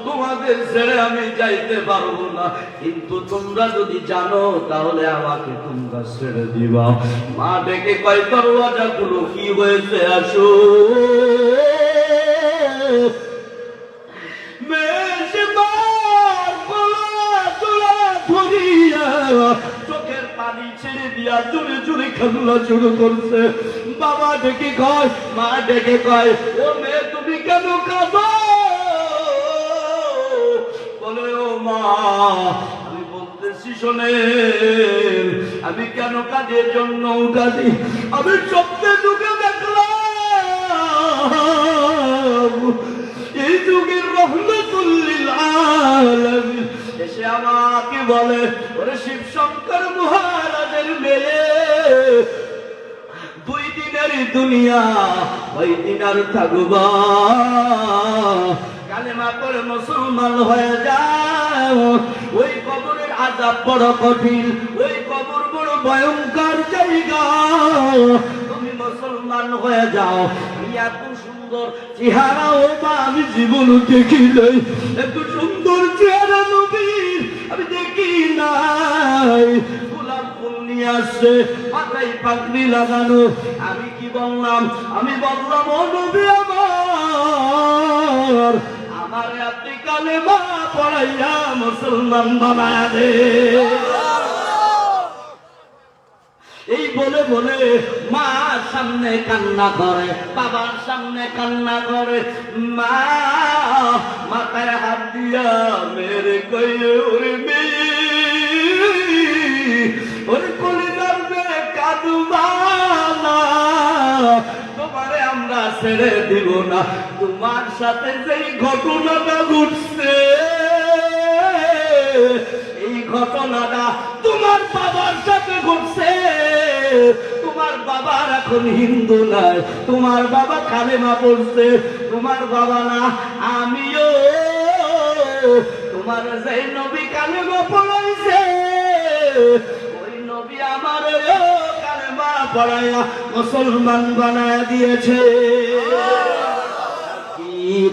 তোমাদের ছেড়ে আমি যাইতে পারবো না, কিন্তু তোমরা যদি জানো তাহলে আমাকে তোমরা ছেড়ে দিবা। মা ডেকে কয়, দরওয়াজা গুলো কি হয়েছে, আসো। চোখের পানি ছেড়ে দিয়া জোরে জোরে কান্না শুরু করছে। বাবা ডেকে কয়, মা ডেকে কয়, ও মেয়ে, তুমি কেন কাঁদো? বলে, ও মা, আমি বলতেছি শোনেন, আমি কেন কাঁদি? এর জন্য কাঁদি, আমি স্বপ্নে যুগে দেখলাম এই যুগের রহমতুল্লিল আলামিন এসে আমাকে বলে, ওরে শিব শঙ্কর মহারাজের মেয়ে, 2 দিনের দুনিয়া ওই দিন আর থাকবা কালেমা পড়ে মুসলমান হয়ে যাও ওই কবরের আযাব বড় কঠিন ওই কবর বড় ভয়ঙ্কর জায়গা তুমি মুসলমান হয়ে যাও এত সুন্দর চেহারা ও মা আমি জীবন দেখি নাই এত সুন্দর চেহারা নবীর আমি দেখি নাই গোলাপ ফুল নিয়ে আসছে মাথায় পাগড়ি লাগানো আমি কি বললাম আমি বললাম ও নবী আমার আমারে আপনি কালেমা পড়াইয়া মুসলমান বানায়া দে এই বলে বলে মা সামনে কান্না করে বাবার সামনে কান্না করে মা মাথায় হাত দিয়া মেরে কইয়ে ওরে মেয়ে ওরে কলিজার মেয়ে কাঁদবা না তোমারে আমরা ছেড়ে দিব না তোমার সাথে যেই ঘটনাটা ঘটছে এই ঘটনাটা তোমার বাবার সাথে ঘটছে তোমার বাবার এখন হিন্দু নাই তোমার বাবা কালেমা পড়ছে তোমার বাবা না আমিও তোমার যে নবী কালেমা পড়াইছে ওই নবী আমার কালেমা পড়াইয়া মুসলমান বানায় দিয়েছে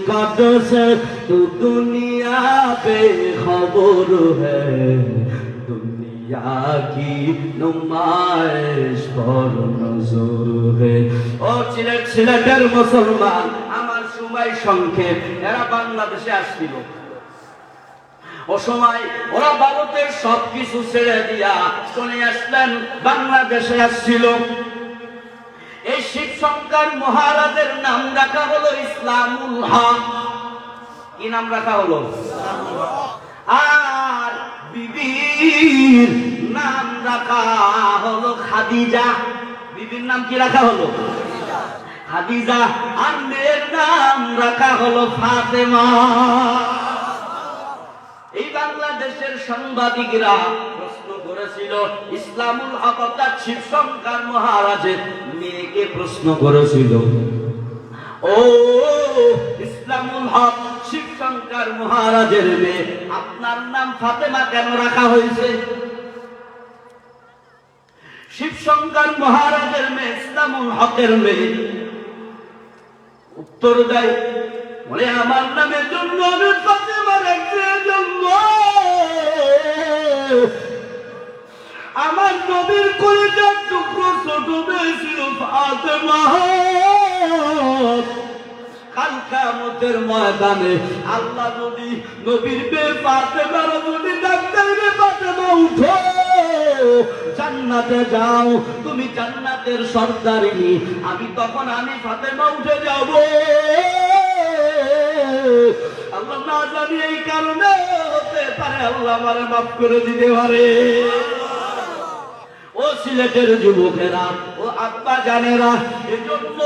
कद से तू दुनिया पे खबर है दुनिया की नुमाइश पर नजर है ও সিলেটের মুসলমান আমার সময় সংক্ষেপ এরা বাংলাদেশে আসছিল ও সময় ওরা ভারতের সবকিছু ছেড়ে দিয়া চলে আসলেন বাংলাদেশে আসছিল এই শিব শঙ্কর মহারাজের নাম রাখা হলো ইসলামুল হক কি নাম রাখা হলো আর বিবির নাম রাখা হলো খাদিজা বিবির নাম কি রাখা হলো খাদিজা আর মেয়ের নাম রাখা হলো ফাতেমা এই বাংলাদেশের সাংবাদিকরা প্রশ্ন করেছিল ইসলামুল হক অর্থাৎ শিব শঙ্কর মহারাজের মেয়েকে প্রশ্ন করেছিল ও ইসলামুল হক শিব শঙ্কর মহারাজের মেয়ে আপনার নাম ফাতেমা কেন রাখা হয়েছে শিব শঙ্কর মহারাজের মেয়ে ইসলামুল হকের মেয়ে উত্তর দেয় বলে আমার নামের জন্য আমি ফাতেমা রাখছি জন্য আমার নবীর কলিজার টুকরো ছোট মেয়ে ছিল ফাতেমা কাল কিয়ামতের ময়দানে আল্লাহ যদি নবীর মেয়ে ফাতেমার যদি ডাক্তার মেয়ে ফাতেমা উঠো জান্নাতে যাও তুমি জান্নাতের সর্দারিনী আমি তখন আমি ফাতেমা উঠে যাব আল্লাহ না জানি এই কারণে হতে পারে আল্লাহ আমারে মাফ করে দিতে পারে ও সিলেটের যুবকেরা ও আব্বা জানেরা এজন্য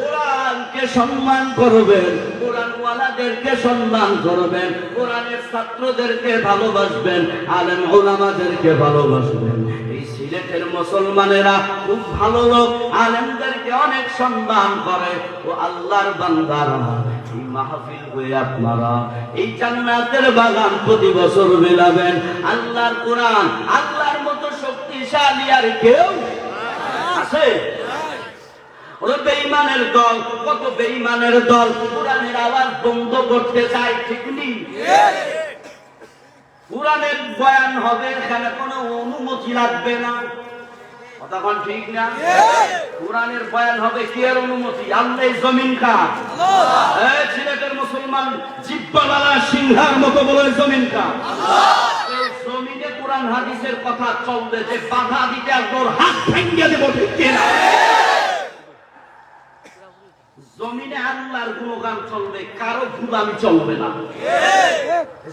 কোরআনকে সম্মান করবেন কোরআনওয়ালাদেরকে সম্মান করবেন কোরআনের ছাত্রদেরকে ভালোবাসবেন আলেম ওলামাদেরকে ভালোবাসবেন এই সিলেটের মুসলমানেরা খুব ভালো লোক আলেমদেরকে অনেক সম্মান করে ও আল্লাহর বান্দারা এই মাহফিল হয়ে আপনারা এই জান্নাতের বাগান প্রতি বছর মেলাবেন আল্লাহর কোরআন আল্লাহর মতো শক্তিশালী আর কেউ আছে ওরা বেঈমানের দল কত বেঈমানের দল কোরআনের আওয়াজ বন্ধ করতে চায় ঠিক নেই কোরআনের বয়ান হবে এখানে কোনো অনুমতি লাগবে না তখন ঠিক না কোরআনের বয়ান হবে কি এর অনুমতি আল্লাহ জমিন কার আল্লাহ এই সিলেটের মুসলমান জিব্বাওয়ালা সিংহার মতো বলে জমিন কার আল্লাহ এই জমিনে কোরআন হাদিসের কথা চলবে যে বাধা দিতে আর তোর হাত ভেঙে দেব ঠিক না জমিনে আল্লাহর গুণগান চলবে কারো গুলামি চলবে না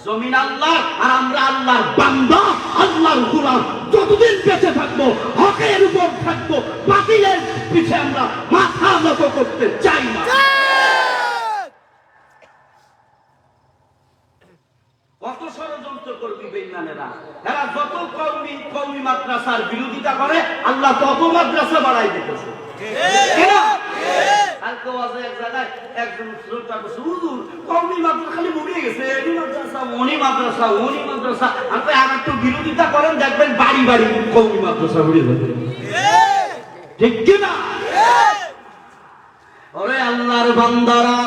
জমিন আল্লাহ আর আমরা আল্লাহর বান্দা আল্লাহর গোলাম যতদিন বেঁচে থাকবো হকের উপর থাকবো বাতিলের পিছে আমরা মাথা নত করতে চাই না কত ষড়যন্ত্র করবি বেঈমানেরা এরা যত কওমি মাদ্রাসার বিরোধিতা করে আল্লাহ তত মাদ্রাসা বাড়াই দিতেছে কেনা কালকে ওয়াজে এক জায়গায় একজন শ্রোতা বলছে, হুজুর কওমি মাদ্রাসা খালি মুড়িয়ে গেছে, এই মাদ্রাসা ওনি মাদ্রাসা ওনি মাদ্রাসা। আপনি আর একটু বিরোধিতা করেন, দেখবেন বাড়ি বাড়ি কওমি মাদ্রাসা মুড়িয়ে যাবে। ঠিক কিনা? ওরে আল্লাহর বান্দারা,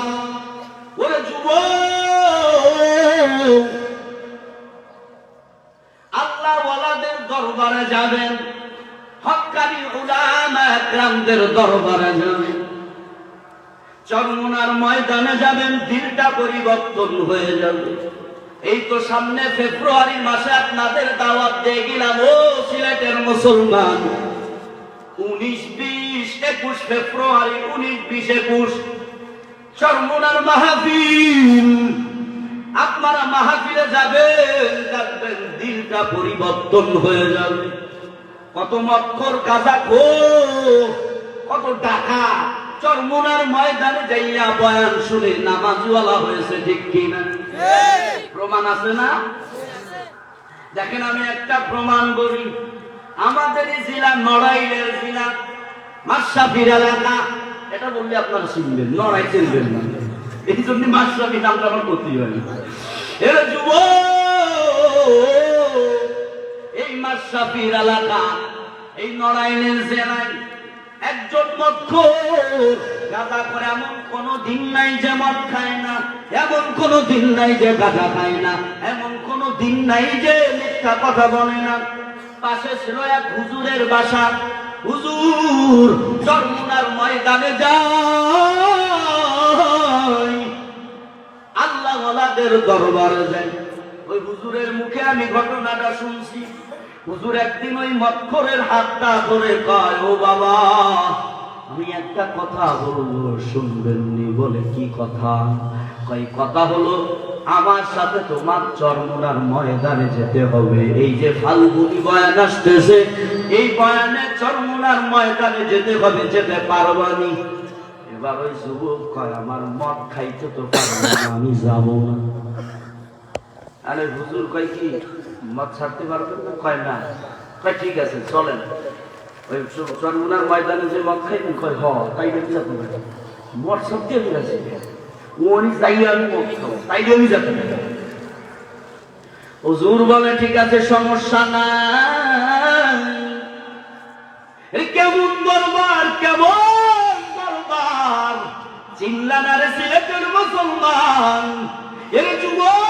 ওরে যুবক, আল্লাহ ওয়ালাদের দরবারে যাবেন, হক্কানি উলামা একরামদের দরবারে যাবেন, চরমোনার ময়দানে যাবেন, দিনটা পরিবর্তন হয়ে যাবে। এই তো সামনে ফেব্রুয়ারি মাসে আপনাদের দাওয়াত দিয়ে গেলাম, ও সিলেটের মুসলমান, 19, 20, 21 ফেব্রুয়ারি, 19, 20, 21 চরমোনার মাহফিল। আপনারা মাহফিলে যাবেন, দেখবেন দিনটা পরিবর্তন হয়ে যাবে। কত মক্কর কাজা কত টাকা চরমোনার ময়দানে যাইয়া বয়ান শুনে নামাজওয়ালা হয়েছে। ঠিক কিনা? প্রমাণ আছে না? দেখেন আমি একটা প্রমাণ বলি। আমাদের জেলা নড়াইলের জেলা মাশরাফির এলাকা, এটা বললে আপনারা চিনবেন, নড়াই চিনবেন না, এই জন্য মাশরাফি নামটা আমার করতেই হয়। এর যুবক, এই মাশরাফির এলাকা, এই নড়াইলের জেলায় একজন মদখোর গাঁজা করে এমন কোন দিন নাই যে মদ খায় না, এমন কোন দিন নাই যে গাঁজা খায় না, এমন কোন দিন নাই যে মিথ্যা কথা বলে না। পাশে ছিল এক হুজুরের বাসা। হুজুর চরমোনার ময়দানে যায়, আল্লাহ ওয়ালাদের দরবারে যায়। ওই হুজুরের মুখে আমি ঘটনাটা শুনছি। হুজুর একদিন ওই মদখোরের হাতটা ধরে কয়, ও বাবা, আমি একটা কথা বলবো, শুনবেননি? বলে কি কথা? কই কথা হলো, আমার সাথে তোমার চরমোনার ময়দানে যেতে হবে। এই যে ফাল্গুনি বয়ান আসতেছে, এই বয়ানে চরমোনার ময়দানে যেতে হবে, যেতে পারবানি? এবার ওই যুবক কয়, আমার মদ খাইতে তো পারবো না, আমি যাবো না। আরে হুজুর কয় কি মদ ছাড়তে পারবেন না? কয় না। কয় ঠিক আছে চলেন, ওই চরমোনার ময়দানে যে মদ খাইবেন? কয় হ, তাই দেখি যাতে মদ সত্যি আমি গেছি, উনি যাই আমি মদ খাবো, তাই আমি যাতে। হুজুর বলে ঠিক আছে, সমস্যা নাই। কেমন দরবার, কেমন দরবার, চিল্লানা রে সিলেটের মুসলমান। এর যুবক,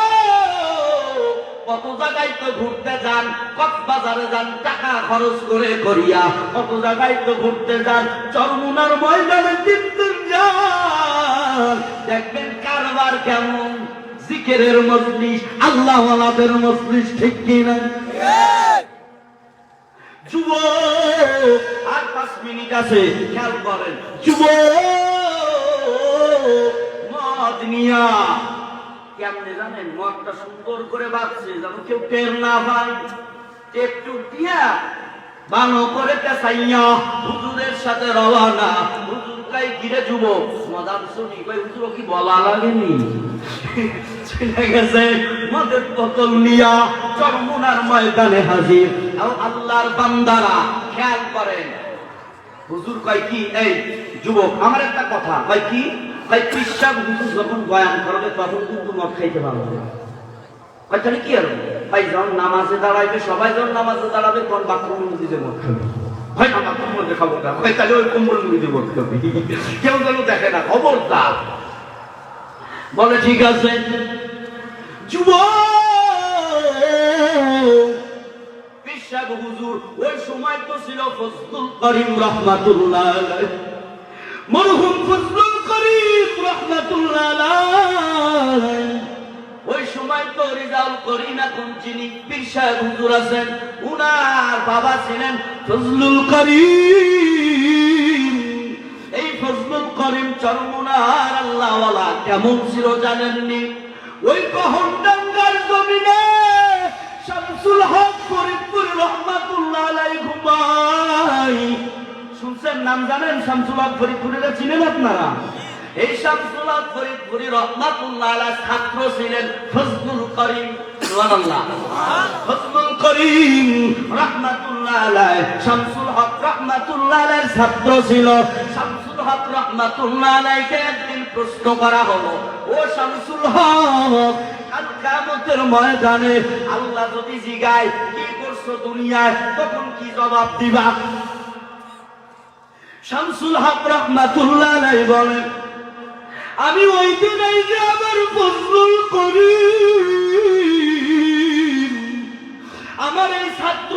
কত জায়গায় তো ঘুরতে যান, কক্সবাজারে যান টাকা খরচ করে করিয়া, কত জায়গায় তো ঘুরতে যান, চরমোনার ময়দানে দিন যান, দেখবেন কারবার কেমন, জিকিরের মজলিস, আল্লাহ ওয়ালাদের মজলিস। ঠিক কিনা? যুবক, আর 5 মিনিট আছে, খেয়াল করেন। যুবক মদ নিয়া কেমনে জানেন? মদটা সুন্দর করে বাঁচছে, যেন কেউ টের না পায়। একটু দিয়া ভালো করে পেঁচাইয়া হুজুরের সাথে রওয়ানা। হুজুর কাই গিরে যুবক মদান শুনি, কই হুজুর কি বলা লাগেনি? চলে গেছে মদের বোতল নিয়া চরমোনার ময়দানে হাজির। আল্লাহর বান্দারা খেয়াল করেন, হুজুর কয় কি, এই যুবক আমার একটা কথা, কয় কি? ভাই পিসাব হুজুর যখন বয়ান করবে তখন কিন্তু মদ খাইতে পারবে না। ভাই তাহলে কি হবে? ভাই যখন নামাজে দাঁড়াইবে, সবাই যখন নামাজে দাঁড়াবে তখন বাথরুমের মধ্যে দিয়ে মদ খাবে। ভাই না বাথরুমের মধ্যে খাবো না, ভাই তাহলে ওই কম্বল মুড়ি দিয়ে মদ খাবে, কেউ যেন দেখে না, খবরদার। বলে ঠিক আছে। যুবক পিসাব হুজুর ওই সময় তো ছিল ফজলুল করিম রহমাতুল্লাহ আলাইহি, মরহুম ফজলুল করিম রহমাতুল্লাহ আলাইহি। ওই সময় তো রিজাল করিম এখন যিনি পীর সাহেব হুজুর আছেন, উনার বাবা ছিলেন ফজলুল করিম। এই ফজলুল করিম চরমোনার আল্লাহ ওয়ালা কেমন ছিল জানেননি? ওই কহনডাঙ্গার জমিনে শামসুল হক ফরিদপুর রহমাতুল্লাহ আলাইহি ঘুমাই। শুনছেন নাম জানেন? শামসুল হক ফরিদপুরের চিনেন আপনারা? এই শামসুল হক ফরিদপুরি রহমাতুল্লাহ আলাইহি ছাত্র ছিলেন ফজলুল করিম। সুবহানাল্লাহ। ফজলুল করিম রহমাতুল্লাহ আলাইহি শামসুল হক রাহমাতুল্লাহ আলাইহির ছাত্র ছিল। শামসুল হক রাহমাতুল্লাহ আলাইহিকে একদিন প্রশ্ন করা হলো, ও শামসুল হক, কাল কিয়ামতের ময়দানে আল্লাহ যদি জিগায় কি করছো দুনিয়ায়, তখন কি জবাব দিবা? শামসুল হক রাহমাতুল্লাহ আলাইহি বলেন, আমি ওই দিন এই যে আমার ফজলুল করিম, আমার এই ছাত্র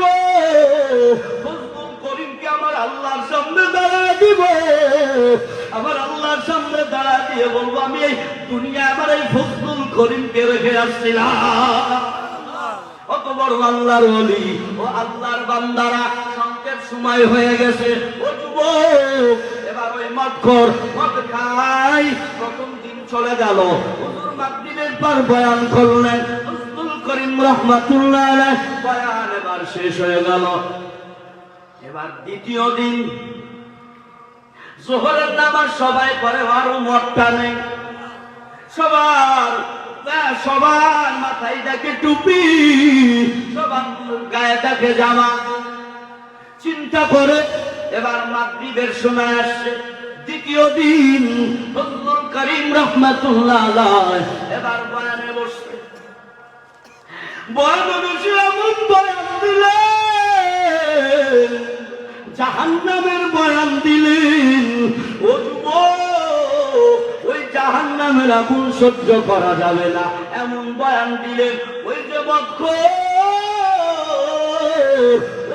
ফজলুল করিমকে আমার আল্লাহর সামনে দাঁড়ায় দিব, আমার আল্লাহর সামনে দাঁড়ায় দিয়ে বলবো আমি এই দুনিয়া আমার এই ফজলুল করিমকে রেখে আসছিলাম। কত বড় আল্লাহর ওলি ও আল্লাহর বান্দারা, সংক্ষেপ সময় হয়ে গেছে। ও যুবক, এবার ওই মদখোর মদ খাই প্রথম দিন চলে গেল। হুজুর মাগরিবের পর বয়ান করলেন, ফজলুল করিম রাহমাতুল্লাহ আলাইহি বয়ান এবার শেষ হয়ে গেল। এবার দ্বিতীয় দিন যোহরের নামাজ সবাই পড়ে, আরো মদটা নেই। সবার মাথায় দেখে টুপি, সবার গায়ে দেখে জামা। চিন্তা করে এবার মাগরিবের সময় আসছে, দ্বিতীয় দিন ফজলুল করিম রাহমাতুল্লাহ আলাইহি এবার বয়ানে বসছে। বয়ানে বসে এমন বয়ান দিলেন, জাহান্নামের বয়ান দিলেন। ও যুবক, ওই জাহান্নামের আগুন সহ্য করা যাবে না এমন বয়ান দিলেন। ওই যে মদখোর,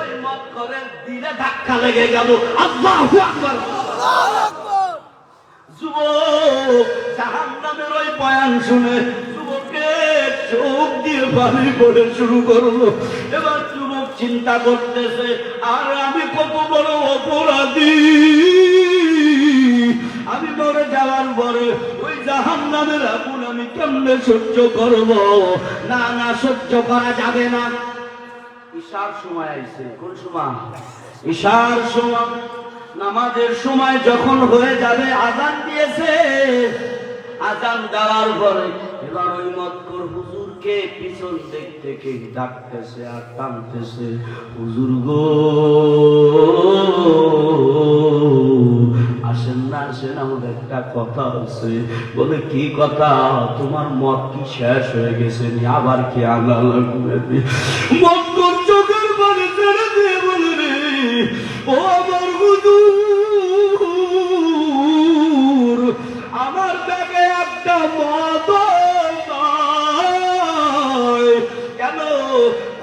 ওই মদখোরের দিলে ধাক্কা লেগে গেল। আল্লাহু আকবার। যুবক জাহান্নামের ওই বয়ান শুনে যুবকের চোখ দিয়ে পানি পড়ে শুরু করলো। এবার যুবক চিন্তা করতেছে, আর আমি কত বড় অপরাধী, আমি মরে যাওয়ার পরে ওই জাহান্নামের আগুন আমি কেমনে সহ্য করব? না না, সহ্য করা যাবে না। ঈশার সময় আইছে। কোন সময়? ঈশার সময়। নামাজের সময় যখন হয়ে যাবে, আযান দিয়েছে। আযান দেওয়ার পরে এবার ওই মদখোর হুজুরকে পিছন দিক থেকে ডাকতেছে আর টানতেছে, হুজুর গো আসেন না, আসেন, আমার একটা কথা আছে। বলে, কি কথা? তোমার মদ কি শেষ হয়ে গেছে? আবার কি আল্লাহ লাগবে? মদখোর চোখের পানি ছেড়ে দিয়ে বলে, রে ও আমার হুজুর, আমার ব্যাগে একটা মদ কেন?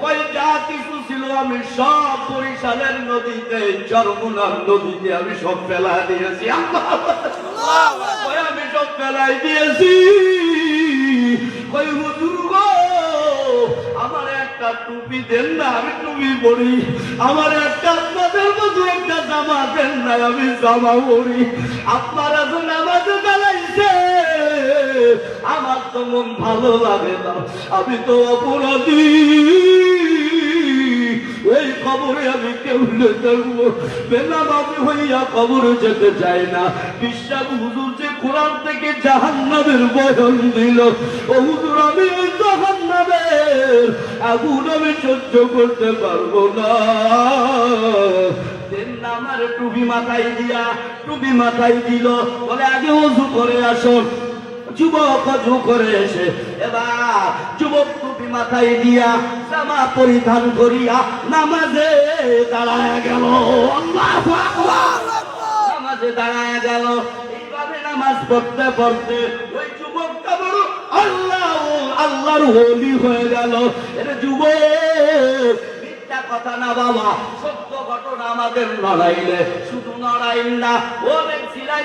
কই যা কিছু ছিল আমি সব বরিশালের নদীতে, চরমুনার নদীতে আমি সব ফেলাই দিয়েছি। আমি সব ফেলাই দিয়েছি। কই হুজুর গো, আমার একটা টুপি দেন না, আমি টুপি পরি। আমার একটা আপনাদের মতো একটা জামা দেন না, আমি জামা পরি। আপনারা তো নামাজে দাঁড়াইছে, আমার তো মন ভালো লাগে না, আমি তো অপরাধী। ওই কবরে আমি কেমনে থাকবো? বেনামাজি হইয়া কবরে যেতে চাই না। বিশ্বাস হুজুর যে কোরআন থেকে জাহান্নামের বয়ান দিল, ও হুজুর আমি ওই জাহান্নামের আগুন আমি সহ্য করতে পারবো না। আমার টুপি মাথায় দিয়া, টুপি মাথায় দিল। বলে, আগে ওযু করে আসো। যুবক ওযু করে এসে এবার যুবক টুপি মাথায় দিয়া, জামা পরিধান করিয়া নামাজে দাঁড়ায় গেল। আল্লাহু আকবার। নামাজে দাঁড়ায় গেল। এইভাবে নামাজ পড়তে পড়তে ওই যুবকটা বড় আল্লাহর ওলি হয়ে গেল। এর যুবক, মিথ্যা কথা না বাবা, সত্য ঘটনা আমাদের নড়াইলে শুধু নড়াইল না, অনেক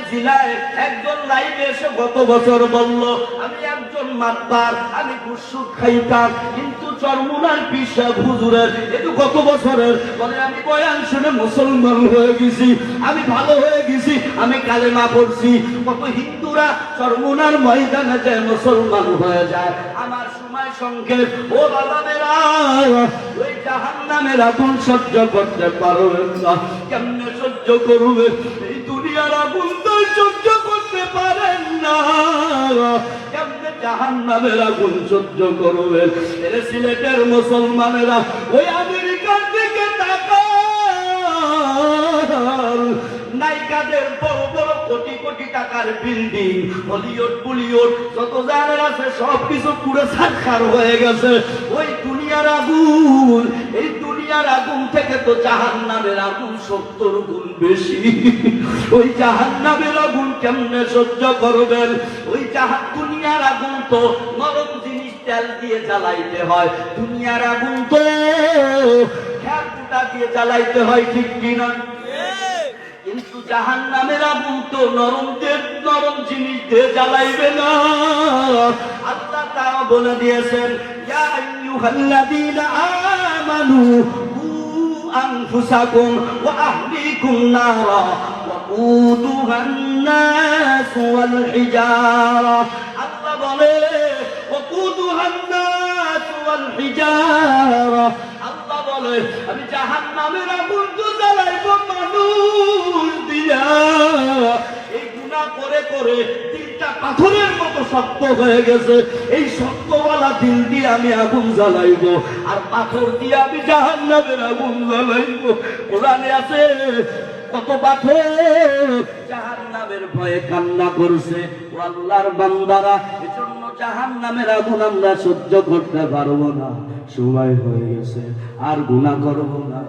ঝিলায় একজন লাইভে এসে গত বছর বলল, আমি একজন মাতবার, আমি ঘুষুদ খাইতাম, কিন্তু চরমুনার পিসাব হুজুরের একটু গত বছরের বলে আমি বয়ান শুনে মুসলমান হয়ে গেছি, আমি ভালো হয়ে গেছি, আমি কালেমা পড়ছি। কত হিন্দুরা চরমুনার ময়দানে যায় মুসলমান হয়ে যায়। আমার সময় সংক্ষেপ। ও বাবারা, ওই জাহান্নামের আগুন সহ্য করতে পারবেন না। কেমনে সহ্য করবে? এই দুনিয়ার আগুন তো সহ্য করতে পারেন না, কেমনে জাহান্নামের আগুন সহ্য করবেন? এর সিলেটের মুসলমানেরা ওই আমেরিকার দিকে তাকায়, নায়িকাদের বড় বড় কোটি কোটি টাকার বিল্ডিং, হলিউড বলিউড যত জায়গা আছে সবকিছু পুরো ছারখার হয়ে গেছে। ওই দুনিয়ার আগুন, এই দুনিয়ার আগুন থেকে তো জাহান্নামের আগুন 70 গুণ বেশি। ওই জাহান্নামের আগুন কেমনে সহ্য করবেন? ওই দুনিয়ার আগুন তো নরম জিনিস তেল দিয়ে জ্বালাইতে হয়, দুনিয়ার আগুন তো খের কুটা দিয়ে জ্বালাইতে হয়, ঠিক কিনা? কিন্তু জাহান্নামের আগুন তো নরম জিনিস দিয়ে জ্বালাইবে না। আল্লাহ তাআলা বলে দিয়েছেন, ইয়া আইয়ুহাল্লাযীনা আমানু কু আনফুসাকুম ওয়া আহলিকুম নারা ওয়াকুদুহান নাস ওয়াল হিজারা। আল্লাহ বলে ওয়াকুদুহান নাস ওয়াল হিজারা, আল্লাহ বলে আমি জাহান্নামের আগুন তো জ্বালাইবো মানুষ দিয়া। এই গুনাহ করে করে দিলটা পাথরের মতো শক্ত হয়ে গেছে। এই শক্তওয়ালা দিল দিয়ে আমি আগুন জ্বালাইবো, আর পাথর দিয়ে আমি জাহান্নামের আগুন জ্বালাইবো। কোরআনে আছে কত পাথর জাহান্নামের ভয়ে কান্না করছে। ও আল্লাহর বান্দারা, এজন্য জাহান্নামের আগুন আমরা সহ্য করতে পারবো না। সময় হয়ে গেছে, আর গুনাহ করব না,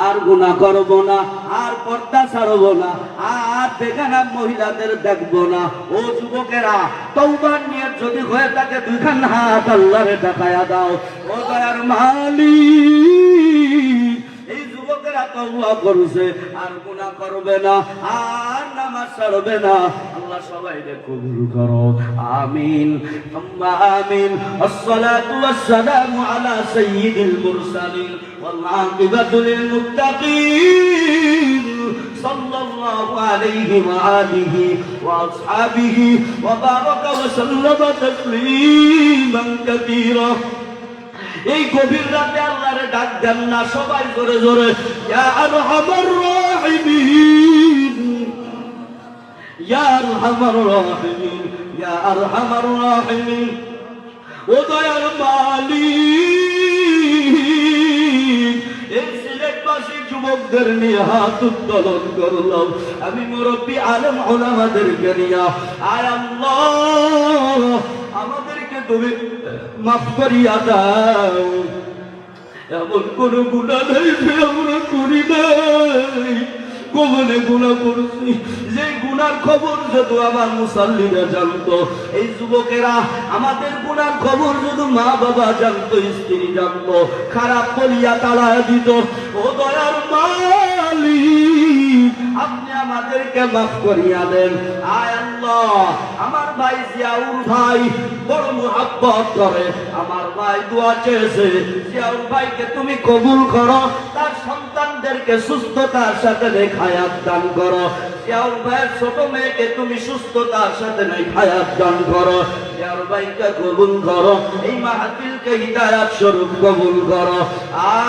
আর গুনাহ করব না, আর পর্দা ছাড়বো না, আর বেগানা মহিলাদের দেখবো না। ও যুবকেরা, তওবার নিয়ত যদি হয়ে থাকে দুইখান হাত আল্লাহরে দেখায়া দাও। ও দয়ার মালিক, এই যুবকেরা তওবা করছে, আর গুনাহ করবে না, আর নামাজ ছাড়বে না। আল্লাহ সবাইকে কবুল করো, আমিন আম্মা আমিন। আসসালাতু ওয়াসসালামু আলা সাইয়্যিদিল মুরসালিন ওয়াল আকিবাতু লিল মুত্তাকিন সাল্লাল্লাহু আলাইহি ওয়া আলিহি ওয়া আসহাবিহি ওয়া বারাকা ওয়া সাল্লামা তাসলিমান কাসীরা। এই গভীর রাতে আল্লাহরে ডাক দেন না সবাই জোরে জোরে, ইয়া আরহামার রাহিমিন, ইয়া আরহামার রাহিমিন, ইয়া আরহামার রাহিমিন। ও দয়ার মালিক, এই সিলেটবাসী যুবকদের নিয়ে হাত উত্তোলন করলাম, আমি মুরব্বী আলেম ওলামাদেরকে নিয়ে, আয় আল্লাহ আমাদেরকে তুমি মাফ করিয়া দাও। এমন কোন গুনাহ নেই যে আমরা করি নাই, কবলে গুনাহ করছি, যে গুনার খবর যদি আমার মুসাল্লিরা জানতো, এই যুবকেরা আমাদের গুনার খবর যদি মা বাবা জানতো, স্ত্রী জানতো, খারাপ বলিয়া তাড়া দিত। ও দয়ার মালিক, আপনি আমাদেরকে মাফ করিয়া দেন। আয় আল্লাহ, আমার ভাই জিয়াউল ভাই বড় মুহাব্বত করে, আমার ভাই দোয়া চেয়েছে, জিয়াউল ভাইকে তুমি কবুল করো, তার সন্তানদেরকে সুস্থতার সাথে হায়াত দান করো। জিয়াউল ভাইয়ের ছোট মেয়েকে তুমি সুস্থতার সাথে হায়াত দান করো। জিয়াউল ভাইকে কবুল করো, এই মাহফিলকে হিদায়াত স্বরূপ কবুল করো,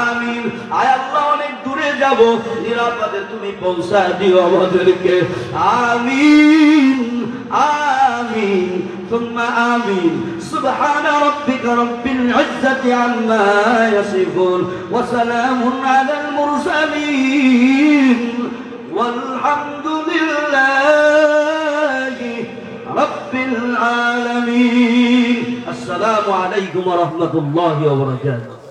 আমিন। আয় আল্লাহ, অনেক দূরে যাব, নিরাপদে তুমি পৌঁছা দিও আমাদেরকে, আমিন আমিন সুম্মা আমিন। সুবহান রাব্বিকা রাব্বিল ইজ্জাতি আম্মা ইয়াসিফুন ওয়া সালামুন আলাল মুরসালিন ওয়ালহামদুলিল্লাহি রাব্বিল আলামিন। আসসালামু আলাইকুম ওয়া রাহমাতুল্লাহি ওয়া বারাকাতুহু।